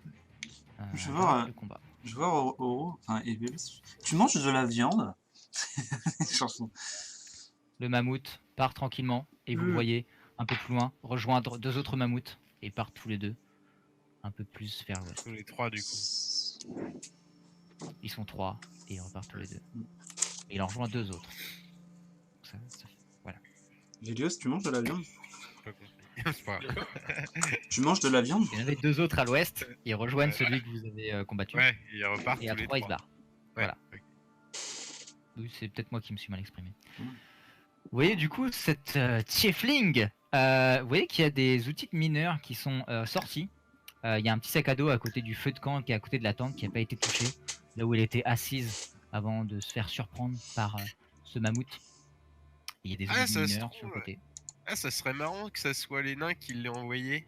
Je vais voir, le combat. Je vois Oro, enfin Evelys, tu manges de la viande? Chanson. Le mammouth part tranquillement et vous le voyez un peu plus loin rejoindre deux autres mammouths et partent tous les deux un peu plus vers l'ouest. Tous les 3 du coup. Ils sont 3 et ils repartent tous les deux. Et il en rejoint 2 autres. Voilà. Vélios, tu manges de la viande? Pas compris. C'est pas grave. Tu manges de la viande? Il y en avait 2 autres à l'ouest, ils rejoignent celui que vous avez combattu. Ouais, ils repartent Et à tous les 3 ils se 3. barrent. Ouais, Voilà. ok. Oui, c'est peut-être moi qui me suis mal exprimé. Mm. Vous voyez du coup cette tiefling, vous voyez qu'il y a des outils de mineurs qui sont sortis. Il y a un petit sac à dos à côté du feu de camp qui est à côté de la tente qui n'a pas été touché, là où elle était assise avant de se faire surprendre par ce mammouth. Il y a des Ah, outils ça se mineurs sur le trouve. côté. Ah, ça serait marrant que ça soit les nains qui l'aient envoyé.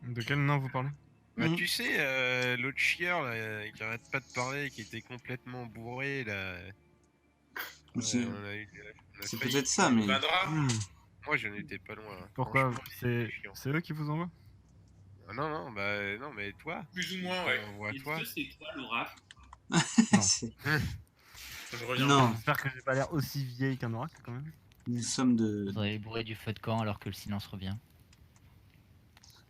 De quel nain vous parlez? Bah, Mhm. tu sais, l'autre chieur là, qui arrête pas de parler, qui était complètement bourré là. C'est On a c'est failli peut-être ça, tuer. mais Vadra? Moi, j'en étais pas loin. Hein. Pourquoi? Franchement, C'est chiant. eux qui vous envoient? Ah, non, non, bah non, mais toi. Plus ou moins, ouais. On voit Est-ce toi. que c'est toi, l'oracle? c'est- Je reviens. non, J'espère que j'ai pas l'air aussi vieille qu'un oracle quand même. nous sommes de, Vous allez bourrer du feu de camp alors que le silence revient.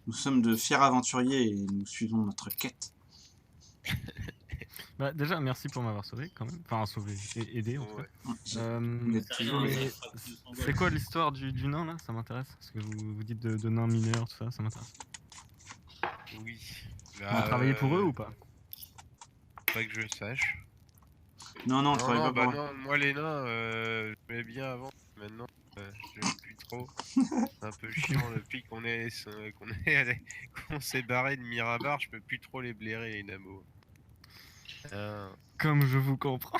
nous sommes de fiers aventuriers et nous suivons notre quête. Bah déjà, merci pour m'avoir sauvé quand même. Enfin, sauvé et aidé en tout cas. Ouais. Vous êtes C'est rien, toujours- mais ça sera plus de 100 c'est balles. quoi l'histoire du nain là? Ça m'intéresse. Parce que vous dites de nains mineurs, tout ça, ça m'intéresse. Oui. On a travaillé pour eux ou pas? Pas que je sache. Non, non, on Non, travaille non, pas pour bah eux. non, moi les nains, j'aimais bien avant. Maintenant, je n'aime plus trop. C'est un peu chiant depuis qu'on s'est barré de Mirabar, je peux plus trop les blairer les nabos. Comme je vous comprends.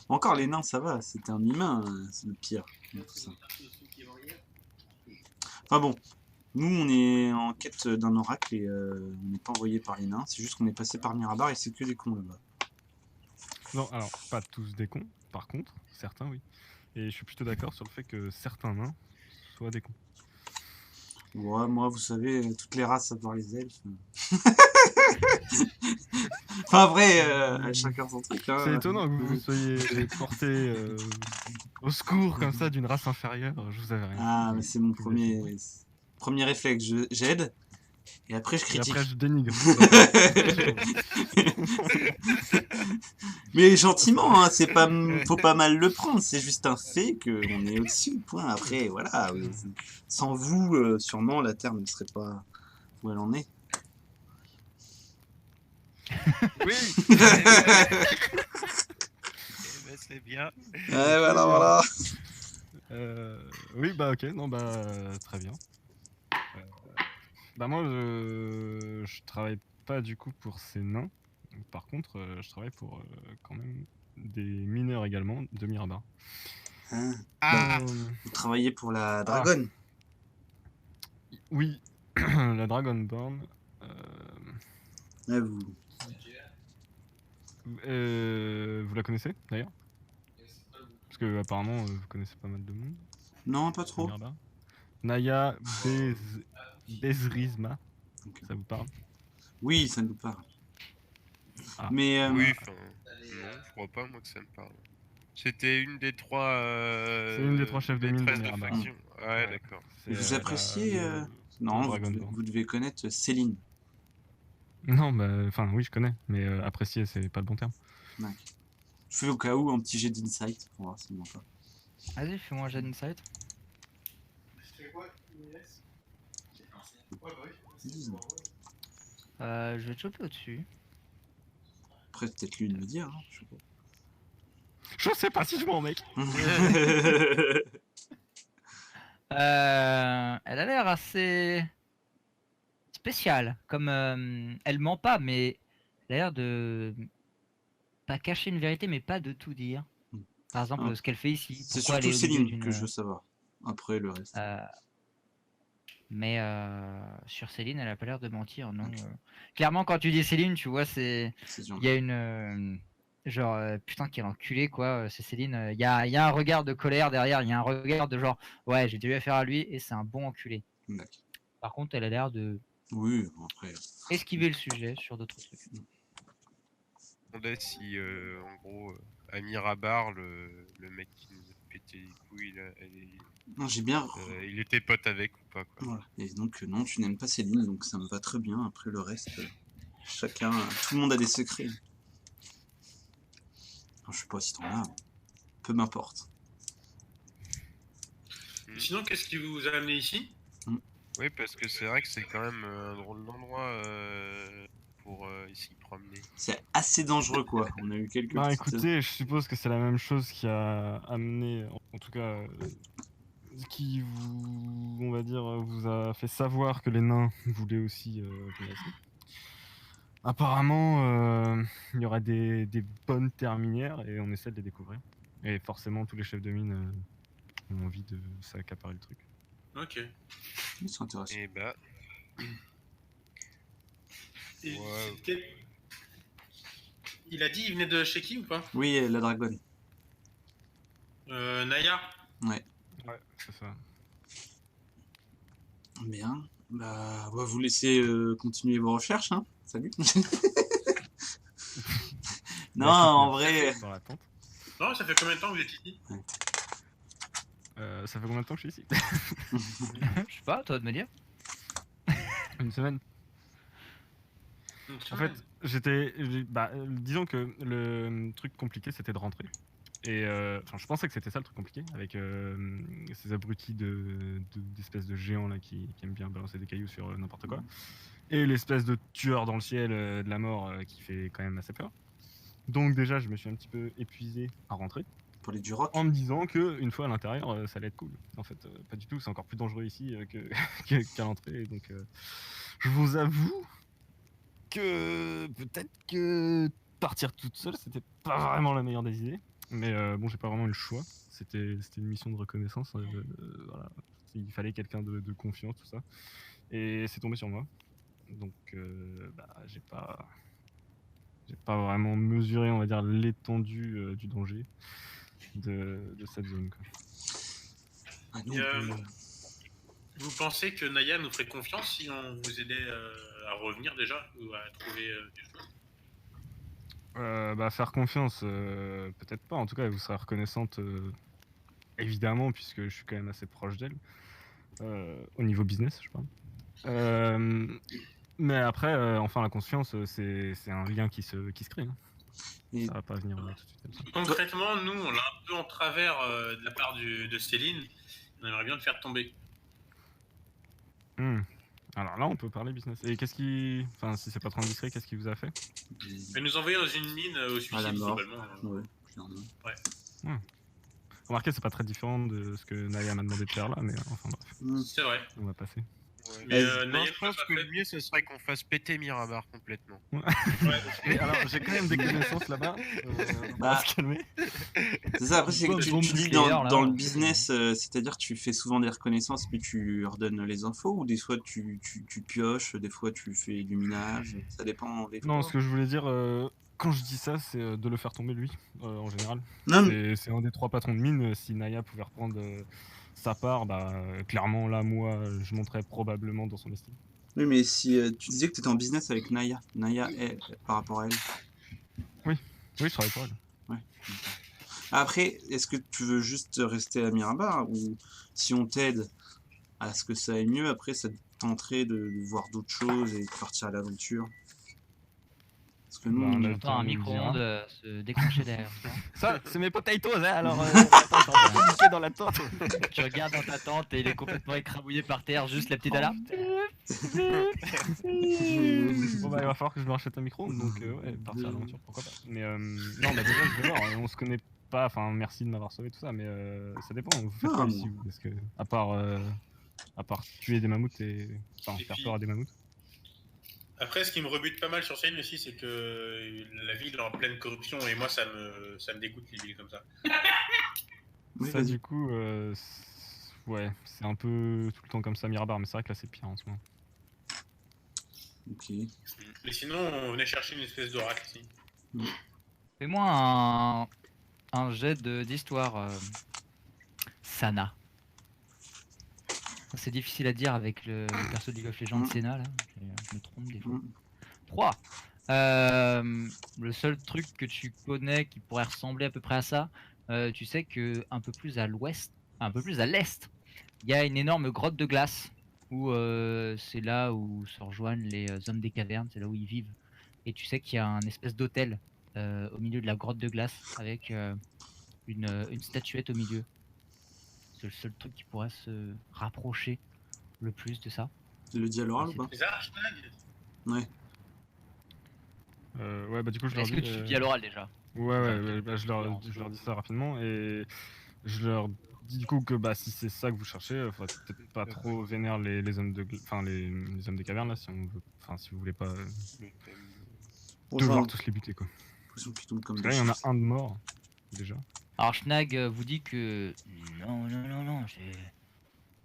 Encore les nains, ça va, c'était un humain, c'est le pire. dans tout ça. Enfin bon, nous on est en quête d'un oracle et on n'est pas envoyé par les nains, c'est juste qu'on est passé par Mirabar et c'est que des cons là-bas. Non, alors, pas tous des cons, par contre, certains oui. Et je suis plutôt d'accord sur le fait que certains nains soient des cons. Ouais, moi, vous savez, toutes les races à part les elfes. Enfin, vrai, chacun son truc. Hein. C'est étonnant que vous soyez porté au secours comme ça d'une race inférieure, je vous avais rien. Ah, mais c'est mon Vous avez premier réflexe. J'aide et après je Et critique. après je dénigre. Mais gentiment, hein, c'est pas, faut pas mal le prendre. C'est juste un fait qu'on est au-dessus. Point. Après, voilà. Sans vous, sûrement, la Terre ne serait pas où elle en est. Oui. Eh ben, c'est bien. Voilà, voilà. Oui, bah ok, non, bah très bien. Bah moi, je travaille pas du coup pour ces nains. Par contre, je travaille pour quand même des mineurs également de Mirabar. Hein, Ah, vous travaillez pour la dragonne. Oui, la Dragonborn. Ouais, vous... Vous la connaissez d'ailleurs? Parce que apparemment vous connaissez pas mal de monde. Non, pas à trop. Mirabar. Naya Bezrizma, Ok. ça vous parle? Oui, ça nous parle. Ah. Mais oui, enfin, non, je crois pas moi que ça me parle. C'était une des 3. C'est une des 3 chefs de mine de maîtresses de Mirabar. faction. Ouais, d'accord. C'est, vous appréciez... Non, vous Dragonborn. devez connaître Céline. Non, bah, enfin, oui, je connais, mais apprécier, c'est pas le bon terme. Je fais au cas où un petit jet d'insight pour voir s'il ment pas. Vas-y, fais-moi un jet d'insight. Je fais quoi, Inès? Ouais, bah oui. 19. Je vais te choper au-dessus. Après, c'est peut-être lui de me dire. Hein, je sais pas. Je sais pas si je mens, mec. Elle a l'air assez spéciale. Comme elle ment pas, mais elle a l'air de pas cacher une vérité, mais pas de tout dire. Par exemple, Ah. ce qu'elle fait ici. C'est Pourquoi elle surtout est au milieu Céline que je veux savoir. Après le reste. Mais sur Céline, elle a pas l'air de mentir, non. Clairement, quand tu dis Céline, tu vois, C'est dur. il y a une genre putain quel enculé quoi. C'est Céline. Il y a un regard de colère derrière. Il y a un regard de genre ouais, j'ai déjà eu affaire à lui et c'est un bon enculé. D'accord. Par contre, elle a l'air de Oui, bon, après. esquiver le sujet sur d'autres trucs. Je me demandais si, en gros, Amir Abar, le mec qui nous a pété les couilles, là, Non, j'ai bien. il était pote avec ou pas, quoi. Voilà. Et donc, non, tu n'aimes pas Céline, donc ça me va très bien. Après le reste, chacun. Tout le monde a des secrets. Enfin, je sais pas si t'en as. Peu m'importe. Sinon, qu'est-ce qui vous a amené ici? Oui, parce que c'est vrai que c'est quand même un drôle d'endroit pour s'y promener. C'est assez dangereux, quoi. On a eu quelques Bah petites- écoutez, je suppose que c'est la même chose qui a amené, en tout cas, qui vous, on va dire, vous a fait savoir que les nains voulaient aussi venir ici. Apparemment, il y aurait des bonnes terminières et on essaie de les découvrir. Et forcément, tous les chefs de mine ont envie de s'accaparer le truc. Ok. C'est intéressant. Et bah, Et Ouais. il a dit il venait de chez qui ou pas? Oui, la dragonne. Naya? Ouais. Ouais, c'est ça. Bien. Bah, on va vous laisser continuer vos recherches, hein. Salut. Non, en vrai. Dans la tente. Non, ça fait combien de temps que vous êtes ici? Ça fait combien de temps que je suis ici? Je sais pas, toi de me dire. Une semaine. En fait, disons que le truc compliqué, c'était de rentrer. Et enfin, je pensais que c'était ça le truc compliqué, avec ces abrutis d'espèces de géants là qui aiment bien balancer des cailloux sur n'importe quoi. Et l'espèce de tueur dans le ciel de la mort qui fait quand même assez peur. Donc déjà, je me suis un petit peu épuisé à rentrer, Pour les Duroc. en me disant que une fois à l'intérieur, ça allait être cool. En fait, pas du tout, c'est encore plus dangereux ici qu'à l'entrée. Donc, je vous avoue que peut-être que partir toute seule, c'était pas vraiment la meilleure des idées. Mais bon, j'ai pas vraiment eu le choix. C'était une mission de reconnaissance. Voilà. Il fallait quelqu'un de confiance, tout ça. Et c'est tombé sur moi. Donc, j'ai pas vraiment mesuré, on va dire, l'étendue du danger de cette zone, quoi. Ah, non, Et, on peut- vous pensez que Naya nous ferait confiance si on vous aidait à revenir déjà ou à trouver des choses? Faire confiance, peut-être pas. En tout cas, elle vous sera reconnaissante, évidemment, puisque je suis quand même assez proche d'elle. Au niveau business, je parle. Mais après, enfin, la confiance, c'est un lien qui se crée. Hein. Et- Ça va pas venir tout de suite comme ça. Concrètement, nous, on l'a un peu en travers de la part de Céline. On aimerait bien le faire tomber. Alors là, on peut parler business. Et qu'est-ce qui... Enfin, si c'est pas trop indiscret, qu'est-ce qui vous a fait? Elle nous envoyer dans une mine au À la suicide, mort. globalement. Ouais, clairement. Remarquez, c'est pas très différent de ce que Naya m'a demandé de faire là, mais enfin bref, C'est vrai. on va passer. Ouais. Mais Non, Naya, je pense que le mieux, ce serait qu'on fasse péter Mirabar complètement. Et alors, j'ai quand même des connaissances là-bas. On Bah, va se calmer. C'est ça, après, c'est que Bombe tu dis nucléaire, là, dans le on- business, c'est-à-dire tu fais souvent des reconnaissances, puis tu leur donnes les infos, ou des fois tu pioches, des fois tu fais du minage, ça dépend des Non, fois. ce que je voulais dire, quand je dis ça, c'est de le faire tomber lui, en général. Non, mais- C'est un des 3 patrons de mine. Si Naya pouvait reprendre sa part, clairement, là, moi, je monterais probablement dans son estime. oui, mais si tu disais que tu étais en business avec Naya, par rapport à elle. Oui, je travaille pour elle. Après, est-ce que tu veux juste rester à Mirabar, ou si on t'aide à ce que ça aille mieux, après ça te tenterait de voir d'autres choses et de partir à l'aventure? Parce que nous, Ben, on- là, J'entends un on nous micro-ondes se déclencher derrière. Ça, c'est mes potatoes, hein, alors attends, je suis en train de piquer dans la tente. Tu regardes dans ta tente et il est complètement écrabouillé par terre, juste la petite alarme. Bon bah il va falloir que je me rachète un micro, donc ouais, partir à l'aventure, pourquoi pas. Mais non, bah déjà je vais voir, on se connaît pas, enfin merci de m'avoir sauvé tout ça, mais ça dépend, vous faites Ah, quoi bon. ici vous? Parce que à part tuer des mammouths et enfin Et faire puis- peur à des mammouths. Après, ce qui me rebute pas mal sur Céline aussi, c'est que la ville est en pleine corruption et moi, ça me dégoûte les villes comme ça. Oui, Ça vas-y. du coup, ouais, c'est un peu tout le temps comme ça Mirabar, mais c'est vrai que là c'est pire en ce moment. Ok. Mais sinon, on venait chercher une espèce d'oracle ici. Fais-moi un jet d'histoire, Sana. C'est difficile à dire avec le perso de League of Legends Senna là, je me trompe des fois. 3. Le seul truc que tu connais qui pourrait ressembler à peu près à ça, tu sais que un peu plus à l'ouest, un peu plus à l'est, il y a une énorme grotte de glace où c'est là où se rejoignent les hommes des cavernes, c'est là où ils vivent. Et tu sais qu'il y a un espèce d'hôtel au milieu de la grotte de glace avec une statuette au milieu. C'est le seul truc qui pourrait se rapprocher le plus de ça. Tu le dis à l'oral ou pas? Les archnag Ouais. Ouais bah du coup je leur Est-ce dis... que tu dis à l'oral déjà? Ouais, bah, je leur dis ça rapidement et je leur dis du coup que bah si c'est ça que vous cherchez, faudrait peut-être pas trop vénère les hommes enfin les hommes des cavernes là si on veut, enfin si vous voulez pas devoir tous les buter quoi. L'impression qu'ils tombent comme Parce que là il y en a un de mort déjà. Alors Schnag vous dit que non, c'est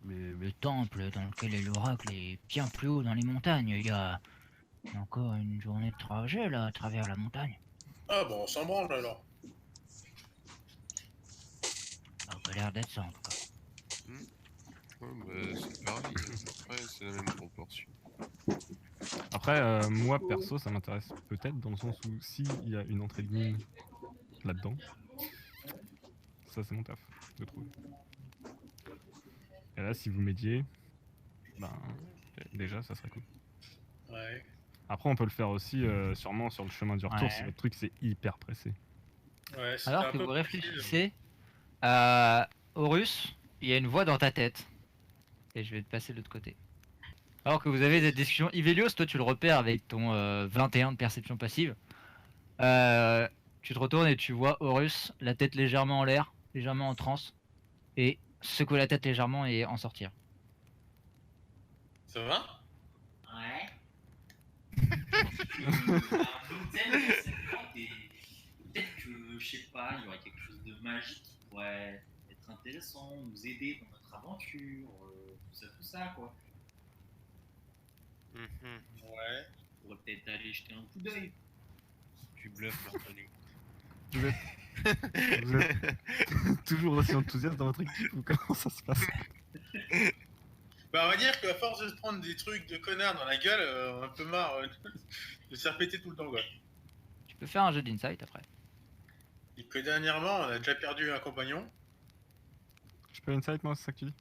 le temple dans lequel est l'oracle est bien plus haut dans les montagnes. Il y a encore une journée de trajet là à travers la montagne. Ah bon, on s'en branle alors. Ça a pas l'air d'être ça en tout cas. Ouais, bah, c'est pareil, après c'est la même proportion. Après moi perso ça m'intéresse peut-être dans le sens où s'il y a une entrée de mine là-dedans, ça c'est mon taf de trouver. Et là si vous m'aidiez, ben déjà ça serait cool. Ouais. Après on peut le faire aussi sûrement sur le chemin du retour Ouais. si votre truc c'est hyper pressé. Ouais, c'était Alors un que peu vous difficile. réfléchissez, Horus, il y a une voix dans ta tête. Et je vais te passer de l'autre côté. Alors que vous avez cette discussion, Ivelios, toi tu le repères avec ton 21 de perception passive. Tu te retournes et tu vois Horus, la tête légèrement en l'air, légèrement en transe, et secouer la tête légèrement et en sortir. Ça va? Ouais. Peut-être que, je sais pas, il y aurait quelque chose de magique qui pourrait être intéressant, nous aider dans notre aventure, tout ça, quoi. Ouais. On pourrait peut-être aller jeter un coup d'œil. Tu bluffes, Anthony. Vous êtes toujours aussi enthousiaste dans votre équipe ou comment ça se passe? Bah, on va dire qu'à force de se prendre des trucs de connards dans la gueule, on a un peu marre de se faire péter tout le temps, quoi. Tu peux faire un jeu d'insight après. Et que dernièrement, on a déjà perdu un compagnon. Je peux insight moi, c'est ça que tu dis?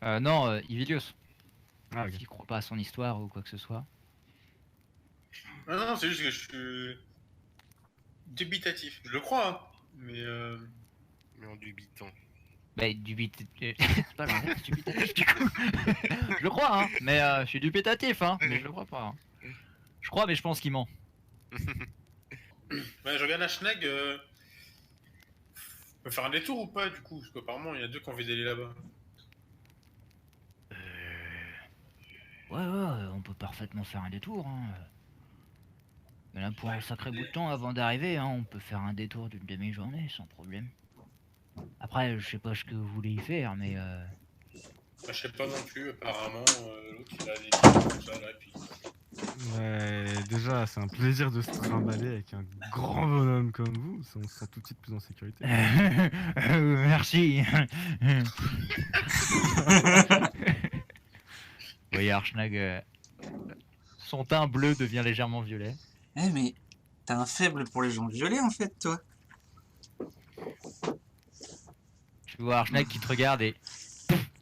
Non, Ivelios, Ah ok. qui croit pas à son histoire ou quoi que ce soit. Non, c'est juste que je suis dubitatif. Je le crois, hein, mais Mais en dubitant. Bah, c'est pas l'inverse, dubitatif du coup. Je le crois, hein, mais je suis dubitatif, hein, mais je le crois pas. Hein. Je crois, mais je pense qu'il ment. ouais, je regarde la Schnag. On peut faire un détour ou pas, du coup? Parce qu'apparemment, il y a deux qui ont envie d'aller là-bas. Ouais, on peut parfaitement faire un détour. Hein. Mais là, pour un sacré bout de temps avant d'arriver, hein, on peut faire un détour d'une demi-journée sans problème. Après, je sais pas ce que vous voulez y faire, mais Enfin, je sais pas non plus, apparemment, l'autre il a des trucs comme ça là, et puis. Ouais, déjà c'est un plaisir de se trimballer avec un grand bonhomme comme vous, on se sent tout de suite plus en sécurité. merci. Vous voyez, Archnag, son teint bleu devient légèrement violet. Eh mais t'as un faible pour les gens violets en fait, toi. Tu vois Archnag qui te regarde et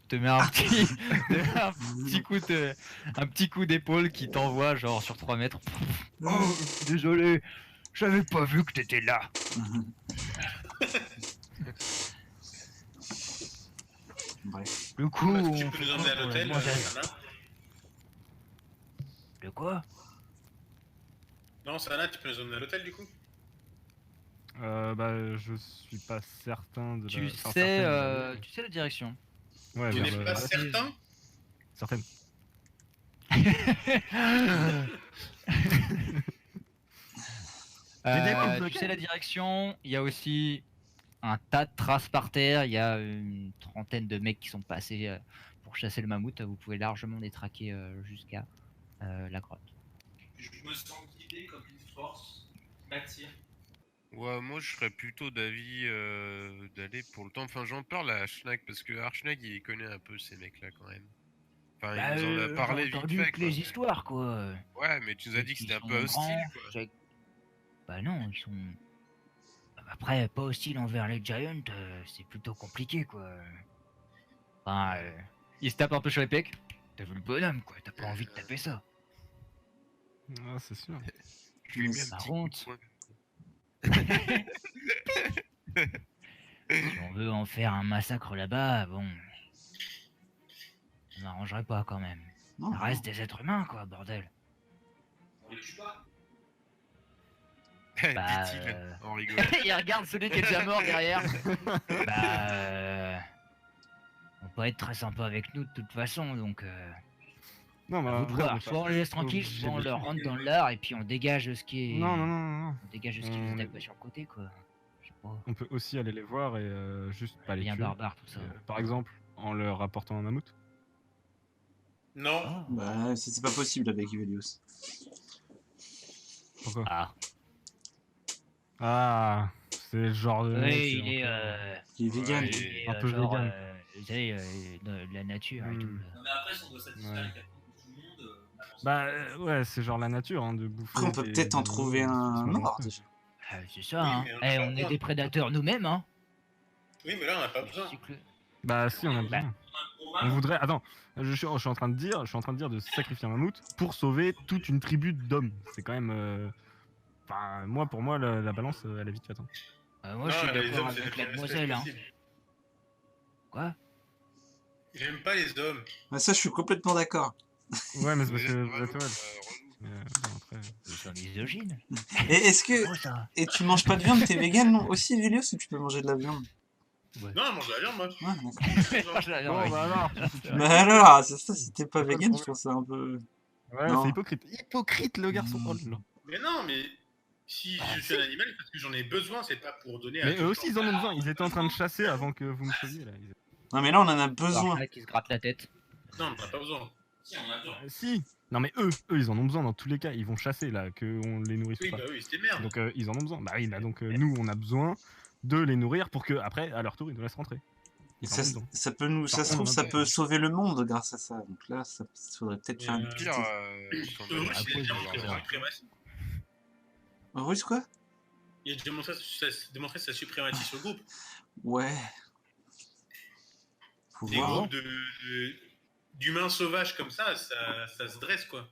te met un petit coup d'épaule qui t'envoie genre sur 3 mètres. Oh, désolé, j'avais pas vu que t'étais là. Bref. Du coup, Est-ce que tu on peux fait nous quoi emmener à pour l'hôtel, manger Sana? De quoi? Non, Sana, tu peux nous emmener à l'hôtel du coup? Bah, je suis pas certain de Tu la... enfin, sais, certaine de la- tu sais la direction. Ouais, Tu vers n'es le- pas ouais, certain? certaine. Tu sais la direction, il y a aussi un tas de traces par terre, il y a une trentaine de mecs qui sont passés pour chasser le mammouth, vous pouvez largement les traquer jusqu'à la grotte. Je me sens guidé comme une force qui m'attire. Ouais, moi je serais plutôt d'avis d'aller pour le temps. Enfin, j'en parle à Schnack parce que Arschnack il connaît un peu ces mecs-là quand même. Enfin, il nous en a J'ai parlé vite entendu fait que quoi. les histoires quoi. Ouais, mais tu nous as dit que Ils c'était un sont peu hostile grands, quoi. Bah non, ils sont... Après, pas hostiles envers les Giants, c'est plutôt compliqué quoi. Enfin, ils se tapent un peu sur les pecs. T'as vu le bonhomme quoi, t'as pas envie de taper ça. Ah, c'est sûr. Je lui mets un Par petit coup de contre, poing. si on veut en faire un massacre là-bas, bon... Ça m'arrangerait pas quand même. Non, Ça reste des êtres humains quoi, bordel. On les tue pas. Bah, Dit-il en rigolant. Il regarde celui qui est déjà mort derrière. Bah, on peut être très sympa avec nous de toute façon, donc Non, à bah, vous de là, voir. on est Soit pas on les laisse tranquilles, obligé soit on de les leur tuer. rentre dans l'art et puis on dégage ce qui est. Non, non, non, non, non. On dégage ce qui On vous est- attaque sur le côté, quoi. Je sais pas. On peut aussi aller les voir et juste pas les Bien tuer. barbare tout ça. Par exemple, en leur apportant un mammouth. Non. Ah. bah, c'est pas possible avec Ivelios. Pourquoi? Ah. Ah, c'est le genre de mec Oui, qui il est. encore- Il est vegan. Ouais, Il est, un peu genre, vegan. vous savez, de la nature et tout. Hmm. là. Non, mais après, si on doit satisfaire Ouais. les caprices de tout le monde, on avance. Bah ouais, c'est genre la nature hein, de bouffer. Après, on peut des peut-être en animaux, trouver de se un manger mort entre eux. déjà. C'est ça, Oui, hein. mais on Eh, a on pas est des prédateurs nous-mêmes, hein. Oui, mais là, on n'a pas besoin. Cycle- Bah si, on a besoin. Gros On mammouth. voudrait. Attends, je suis en train de dire de sacrifier un mammouth pour sauver toute une tribu d'hommes. C'est quand même. Enfin, moi, pour moi, la balance, elle est vite faite. Hein. moi, je suis les d'accord hommes, c'est avec la la pire espèce demoiselle, hein. possible. Quoi? J'aime pas les hommes. Bah, ça, je suis complètement d'accord. Ouais, mais c'est parce Vous que êtes vous êtes vraiment, ouais. relou. Mais, bon, après. Ils sont misogynes. Et est-ce que. Oh, ça. Et tu manges pas de viande, t'es vegan non aussi, Ivelios, ou tu peux manger de la viande? Non, je mange de la viande, moi. Ouais, d'accord. Moi, je la Bon, viande, bah oui. alors. Mais alors, c'est ça, si t'es pas C'est quoi le vegan, je problème trouve ça un peu. Ouais, Non. c'est hypocrite. Hypocrite, le garçon. Mm. Oh là là. Mais non, mais si je suis un animal, c'est parce que j'en ai besoin, c'est pas pour donner à Mais tout eux le aussi, ils temps. en ont besoin. Ils étaient en train de chasser avant que vous me sauviez là. Non, mais là, on en a Alors, besoin. là, qui se gratte la tête. Non, on n'a pas besoin. Si, on a besoin. Si. Non, mais eux, ils en ont besoin dans tous les cas. Ils vont chasser là, qu'on les nourrisse Oui, pas. bah oui, c'était merde. Donc ils en ont besoin. Bah oui, bah donc nous, on a besoin de les nourrir pour que après, à leur tour, ils nous laissent rentrer. Et Ils en ont besoin. ça peut nous, ça Par se contre, trouve, on ça a- peut sauver le monde grâce à ça. Donc là, ça faudrait peut-être Mais, faire une euh, petite. Pire, Le russe, il a après, déjà ils montré vont sa voir. suprématie. Russe, quoi? Il a déjà démontré sa suprématie sur le groupe. Ouais. Faut Des voir. groupes d'humains sauvages comme ça se dresse, quoi.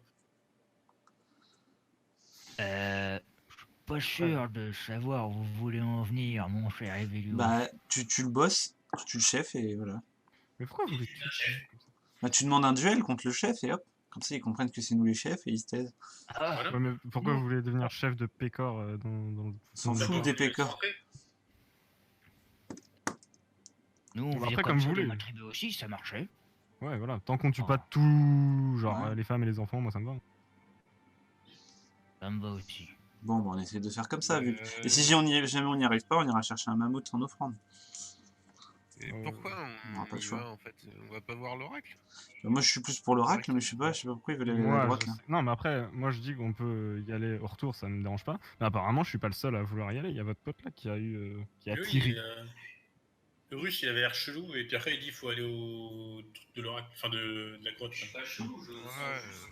Je suis pas sûr de savoir où vous voulez en venir, mon cher Evelios. Bah, tu le bosses, tu le chef, et voilà. Mais pourquoi vous les tuez comme ça? Bah, tu demandes un duel contre le chef, et hop. Comme ça, ils comprennent que c'est nous les chefs, et ils se taisent. Ah, Voilà. Ouais, mais pourquoi vous voulez devenir chef de pécor dans le. S'en dans le- fout D'abord, des je vais pécores. rentrer. nous, on Bah, vit après, comme comme ça vous dans voulez. ma tribu aussi, ça marchait. Ouais, voilà. Tant qu'on tue Oh. pas tout, genre Ouais. les femmes et les enfants, moi ça me va. Ça me va aussi. Bon, bah, on essaie de faire comme ça, vu. Euh, Et si jamais on n'y arrive pas, on ira chercher un mammouth en offrande. Et pourquoi on aura pas on le y choix. va en fait? On va pas voir l'oracle? Bah, moi, je suis plus pour l'oracle, mais je sais pas pourquoi ils veulent aller à Moi, droite, je là. sais- Non, mais après, moi je dis qu'on peut y aller au retour, ça me dérange pas. Mais apparemment, je suis pas le seul à vouloir y aller. Il y a votre pote là qui a eu, qui a Oui, tiré. le russe, il avait l'air chelou, et puis après, il dit qu'il faut aller au truc de l'oracle, enfin de la grotte. Je suis pas chelou, je sens Ouais. juste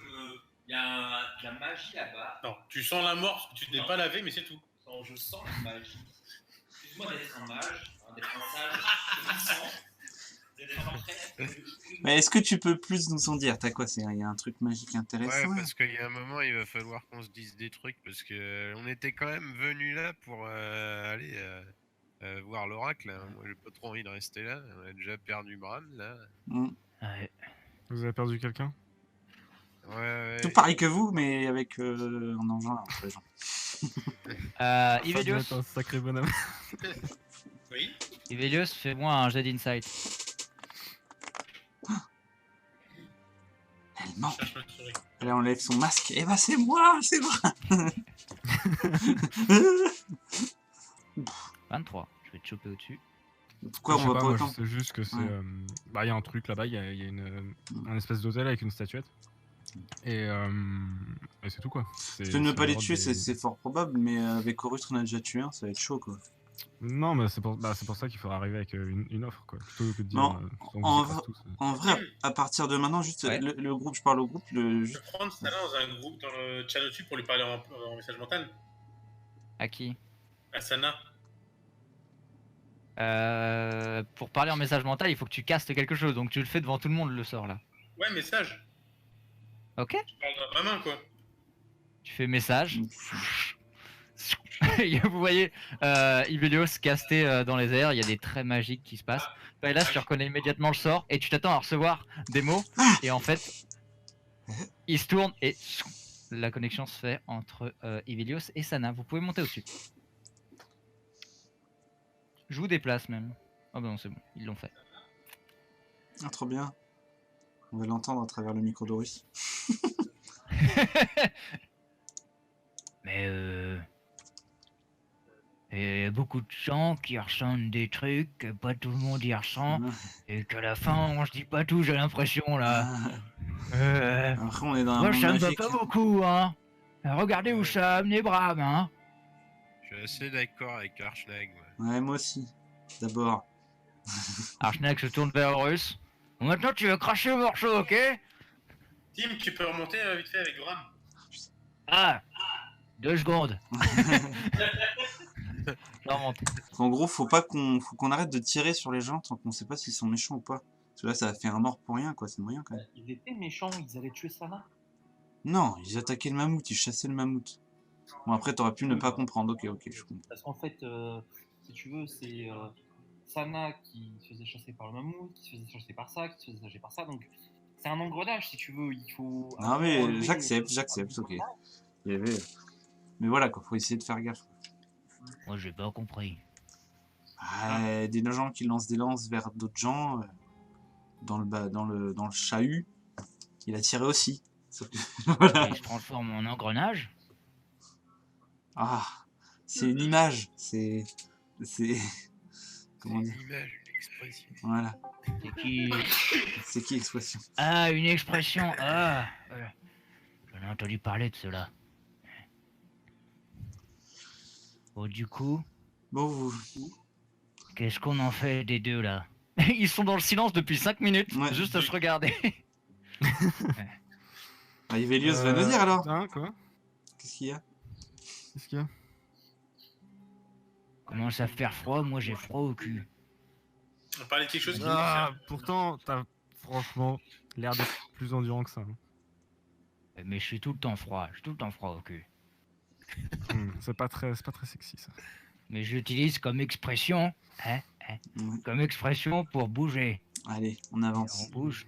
qu'il y a de la magie là-bas. Non, tu sens la mort, parce que tu t'es pas lavé, mais c'est tout. Non, je sens la magie. Excuse-moi d'être un mage, hein, d'être un sage. Je le sens. Vous êtes en prêt? Mais est-ce que tu peux plus nous en dire? T'as quoi? Il y a un truc magique Ouais, intéressant là? parce qu'il y a un moment, il va falloir qu'on se dise des trucs, parce que on était quand même venu là pour aller voir l'oracle. Hein. Moi, j'ai pas trop envie de rester là. On a déjà perdu Bran, là. Hmm. Ouais. Vous avez perdu quelqu'un? Ouais, ouais. Tout pareil que vous, mais avec un engin entre les gens. Ça doit Ivelios, être un sacré bonhomme. Oui. Ivelios, fais-moi un jet d'insight. Elle ment. Je cherche ma souris. Elle enlève son masque. Eh ben c'est moi, c'est moi. 23. Je vais te choper au-dessus. Pourquoi Je on sais va pas, pas moi autant? je sais juste que c'est. Ouais. Bah, il y a un truc là-bas, il y a un espèce d'hôtel avec une statuette. Et c'est tout quoi. Parce que ne pas les l'ordre tuer, des- c'est fort probable, mais avec Horus, on a déjà tué un, ça va être chaud quoi. Non, mais c'est pour ça qu'il faudra arriver avec une offre quoi. Plutôt que de dire. Non, on en vous écrase vrai- tous. En vrai, à partir de maintenant, juste Ouais. le groupe, je parle au groupe, Je juste peux prendre ça dans un groupe dans le chat dessus pour lui parler en message mental. À qui? À Sana. Pour parler en message mental, il faut que tu castes quelque chose. Donc tu le fais devant tout le monde, le sort là. Ouais, message. Ok? Je parle dans ma main, quoi. Tu fais message. Et vous voyez Ivelios casté dans les airs, il y a des traits magiques qui se passent. Bah, et là, tu reconnais immédiatement le sort et tu t'attends à recevoir des mots. Et en fait, il se tourne et la connexion se fait entre Ivelios et Sana. Vous pouvez monter au-dessus. Je vous déplace même. Oh bah non, c'est bon, ils l'ont fait. Ah, trop bien. On va l'entendre à travers le micro d'Horus. Mais il y a beaucoup de gens qui ressentent des trucs que pas tout le monde y ressent. Et qu'à la fin, on se dit pas tout, j'ai l'impression là. Après, on est dans un Moi, monde ça me va magique. pas beaucoup, hein. Regardez où ça a amené Bram, hein. Je suis assez d'accord avec Archnag. moi. Ouais, moi aussi. D'abord. Archnag se tourne vers Horus. Bon, maintenant, tu vas cracher le morceau, ok? Tim, tu peux remonter vite fait avec Bram. Ah 2 secondes. Je remonte. En gros, faut qu'on arrête de tirer sur les gens tant qu'on sait pas s'ils sont méchants ou pas. Parce que là, ça a fait un mort pour rien, quoi. C'est moyen quand même. Ils étaient méchants, ils allaient tuer Sana. Non, ils attaquaient le mammouth, ils chassaient le mammouth. Bon, après, t'aurais pu ne pas comprendre. Ok, je comprends. Parce qu'en fait, si tu veux, c'est Sana qui se faisait chasser par le mammouth, qui se faisait chasser par ça, qui se faisait chasser par ça. Donc, c'est un engrenage, si tu veux. Il faut. Non, mais enlever- j'accepte, ok. Il y avait... Mais voilà, quoi. Faut essayer de faire gaffe. Moi, j'ai pas compris. Des gens qui lancent des lances vers d'autres gens dans le chahut, il a tiré aussi. Sauf que, voilà. Il se transforme en engrenage. Ah, c'est une image. C'est comment dire? Une image, une expression. Voilà. C'est qui? C'est qui expression? Ah, une expression. Ah, j'en ai entendu parler de cela. Bon, du coup, Bon, vous... qu'est-ce qu'on en fait des deux là? Ils sont dans le silence depuis 5 minutes, Ouais. juste à se regarder. Ah, Ivelios va nous dire alors. Hein, quoi? Qu'est-ce qu'il y a? Qu'est-ce qu'il y a? Commence à faire froid, moi j'ai froid au cul. On parlait de quelque chose qui Ah, pourtant, t'as franchement l'air d'être plus endurant que ça. hein. Mais je suis tout le temps froid, au cul. C'est pas très sexy ça. Mais j'utilise comme expression, Ouais. comme expression pour bouger. Allez, on On avance. bouge.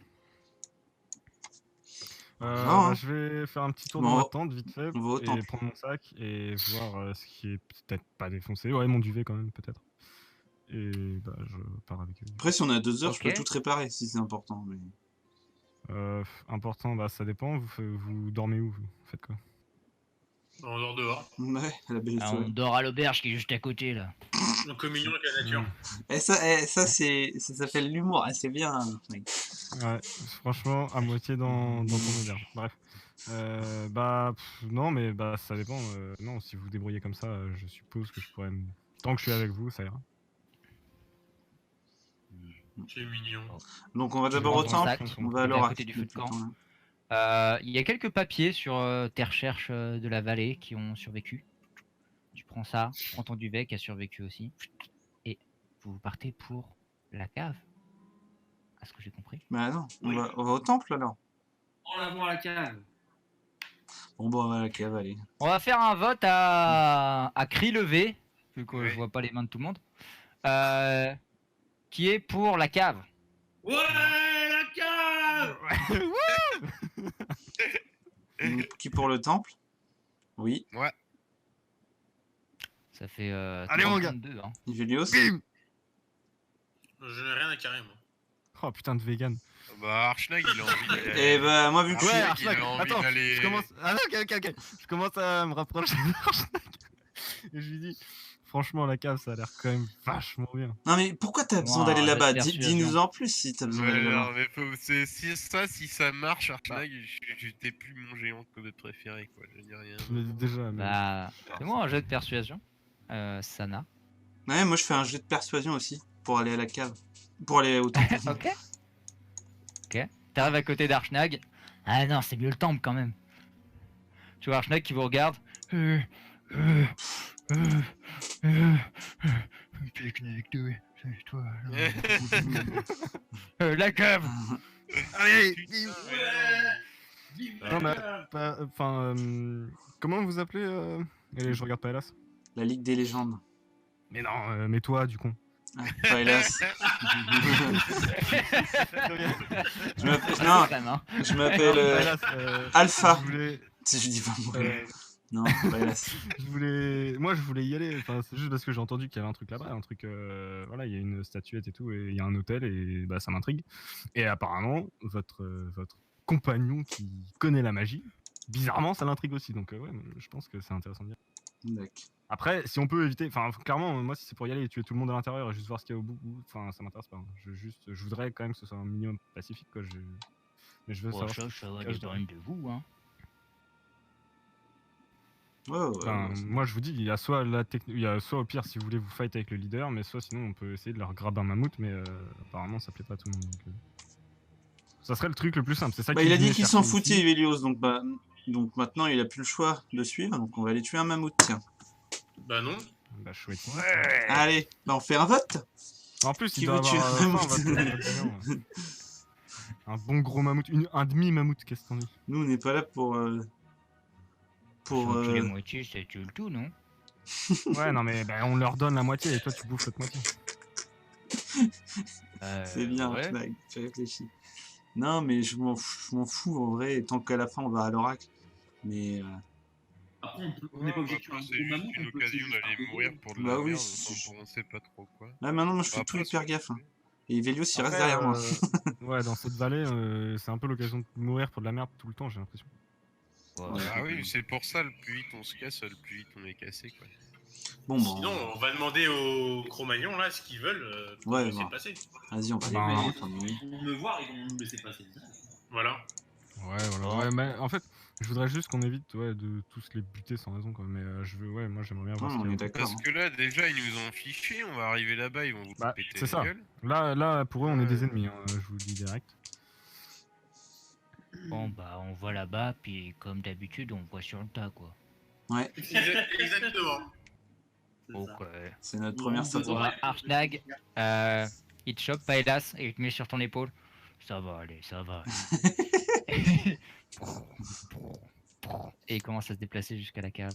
hein. Je vais faire un petit tour Bon, dans ma tente vite fait on va au et temple. prendre mon sac et voir ce qui est peut-être pas défoncé. Ouais, mon duvet quand même peut-être. Et bah je pars avec eux. Après, si on a 2 heures, je Ok. peux tout réparer si c'est important. Mais... Important, bah ça dépend. Vous dormez où? Vous faites quoi? on dort dehors, Ouais, la belle Ah, étoile. on dort à l'auberge qui est juste à côté là. en communion avec la nature. Et ça, ça s'appelle l'humour. Ah, c'est bien, mec. Ouais, franchement, à moitié dans ton auberge. Bref. Non, mais bah ça dépend. Non, si vous vous débrouillez comme ça, je suppose que je pourrais. Tant que je suis avec vous, ça ira. C'est mignon. Donc, on va Je d'abord au prends mon temple. sac, On va à qui est à l'oracle. côté du feu de tout le camp. temps, là. Il y a quelques papiers sur tes recherches de la vallée qui ont survécu. Tu prends ça, tu prends ton duvet qui a survécu aussi. Et vous partez pour la cave. à ce que j'ai compris. Bah non, Oui. on va au temple alors. En avant à la cave. Bon, bon, on va à la cave, allez. On va faire un vote à cri levé, vu que Oui. je vois pas les mains de tout le monde, qui est pour la cave. Ouais, la cave. Qui pour le temple? Oui. Ça fait Allez, mon gars. 32, hein. Velios? Bim. Je n'ai rien à carrer, moi. Oh putain de vegan. Bah, Archnag, il a envie d'aller. Et bah, moi, vu que je Ouais, suis. Archnag, Archnag, il a envie attends, d'aller- je commence... Ah non, ok. Je commence à me rapprocher d'Archnag. Et je lui dis, franchement, la cave, ça a l'air quand même vachement bien. Non, mais pourquoi t'as besoin Moi, d'aller un là-bas? jet de Dis-nous persuasion. en plus si t'as besoin Ouais, d'aller là-bas. non, mais si ça marche, Archnag, j'étais plus mon géant de préféré, quoi. Je dis rien. Mais déjà, mais... Bah, fais-moi un jeu de persuasion, Sana. Ouais, moi, je fais un jet de persuasion aussi pour aller à la cave. Pour aller au temple. Ok. Ok. T'arrives à côté d'Archnag. Ah non, c'est mieux le temple quand même. Tu vois Archnag qui vous regarde. C'est toi. La cave. Allez, Vive Non, la mais, cave. enfin, comment vous appelez Allez, je regarde pas hélas. La Ligue des légendes. Mais non, mais toi, du con. Ah, pas hélas. Non. Je m'appelle Hélas, Alpha. Je voulais, Si je dis pas moi. euh, Non, pas hélas. moi, je voulais y aller. Enfin, c'est juste parce que j'ai entendu qu'il y avait un truc là-bas, un truc. Voilà, il y a une statuette et tout, et il y a un hôtel, et bah, ça m'intrigue. Et apparemment, votre compagnon qui connaît la magie, bizarrement, ça l'intrigue aussi. Donc, ouais, je pense que c'est intéressant de dire. D'accord. Après, si on peut éviter, enfin, clairement, moi, si c'est pour y aller et tuer tout le monde à l'intérieur et juste voir ce qu'il y a au bout, enfin, ça m'intéresse pas. Hein. Je voudrais quand même que ce soit un minimum pacifique, quoi. Mais je veux savoir. Ça va cache dépendre de vous, hein. Ouais, ouais, Enfin, ouais. moi, je vous dis, il y a soit il y a soit au pire si vous voulez vous fight avec le leader, mais soit sinon on peut essayer de leur grab un mammouth, mais apparemment ça plaît pas à tout le monde. Donc, ça serait le truc le plus simple. C'est ça. Bah, qui il a venait dit qu'il chercher s'en ici. foutait, Velios, donc maintenant il a plus le choix de suivre, donc on va aller tuer un mammouth, tiens. Bah non. Bah chouette. Allez, bah on fait un vote. En plus, Qui il doit veut tuer avoir un faim, mammouth votre gagnant, ouais. Un bon gros mammouth, un demi mammouth, qu'est-ce que t'en dis? Nous on n'est pas là pour La moitié, ça tue le tout, non? Ouais, non mais bah, on leur donne la moitié et toi tu bouffes l'autre moitié. C'est bien, ouais. Flag, tu réfléchis. Non, mais je m'en fous en vrai, tant qu'à la fin on va à l'oracle. Mais Après, on n'est pas obligé de tuer un C'est gros juste mammouth. une on peut occasion tuer juste d'aller un mourir gros. pour de Bah la oui, merde, c'est- on sait pas trop quoi. là maintenant moi je fais Après, tout hyper gaffe. Hein. Et Velios il reste Après, derrière moi. Ouais, dans cette vallée, c'est un peu l'occasion de mourir pour de la merde tout le temps, j'ai l'impression. Ouais. Ah oui, c'est pour ça, le plus vite on se casse, le plus vite on est cassé, quoi. Bon, Sinon, on va demander aux Cro-Magnons là ce qu'ils veulent pour Ouais, nous laisser bon. passer. Vas-y, on va Bah, aller. Ils vont me voir, ils vont nous laisser passer. Voilà. Ouais, voilà. Ouais, mais en fait, je voudrais juste qu'on évite de tous les buter sans raison, quoi. Mais moi j'aimerais bien voir Ouais, ce on qu'il y a est autour. d'accord. Parce que là, déjà, ils nous ont fichés, on va arriver là-bas, ils vont vous Bah, péter c'est la ça. gueule. Là, pour eux, on est des Ouais. ennemis, hein, je vous le dis direct. Bon, bah, on va là-bas, puis comme d'habitude, on voit sur le tas, quoi. Ouais, Exactement. Ok. c'est notre première Ça On va Archnag, il te chope, pas hélas, et il te met sur ton épaule. Ça va aller, ça va aller. Et il commence à se déplacer jusqu'à la cave.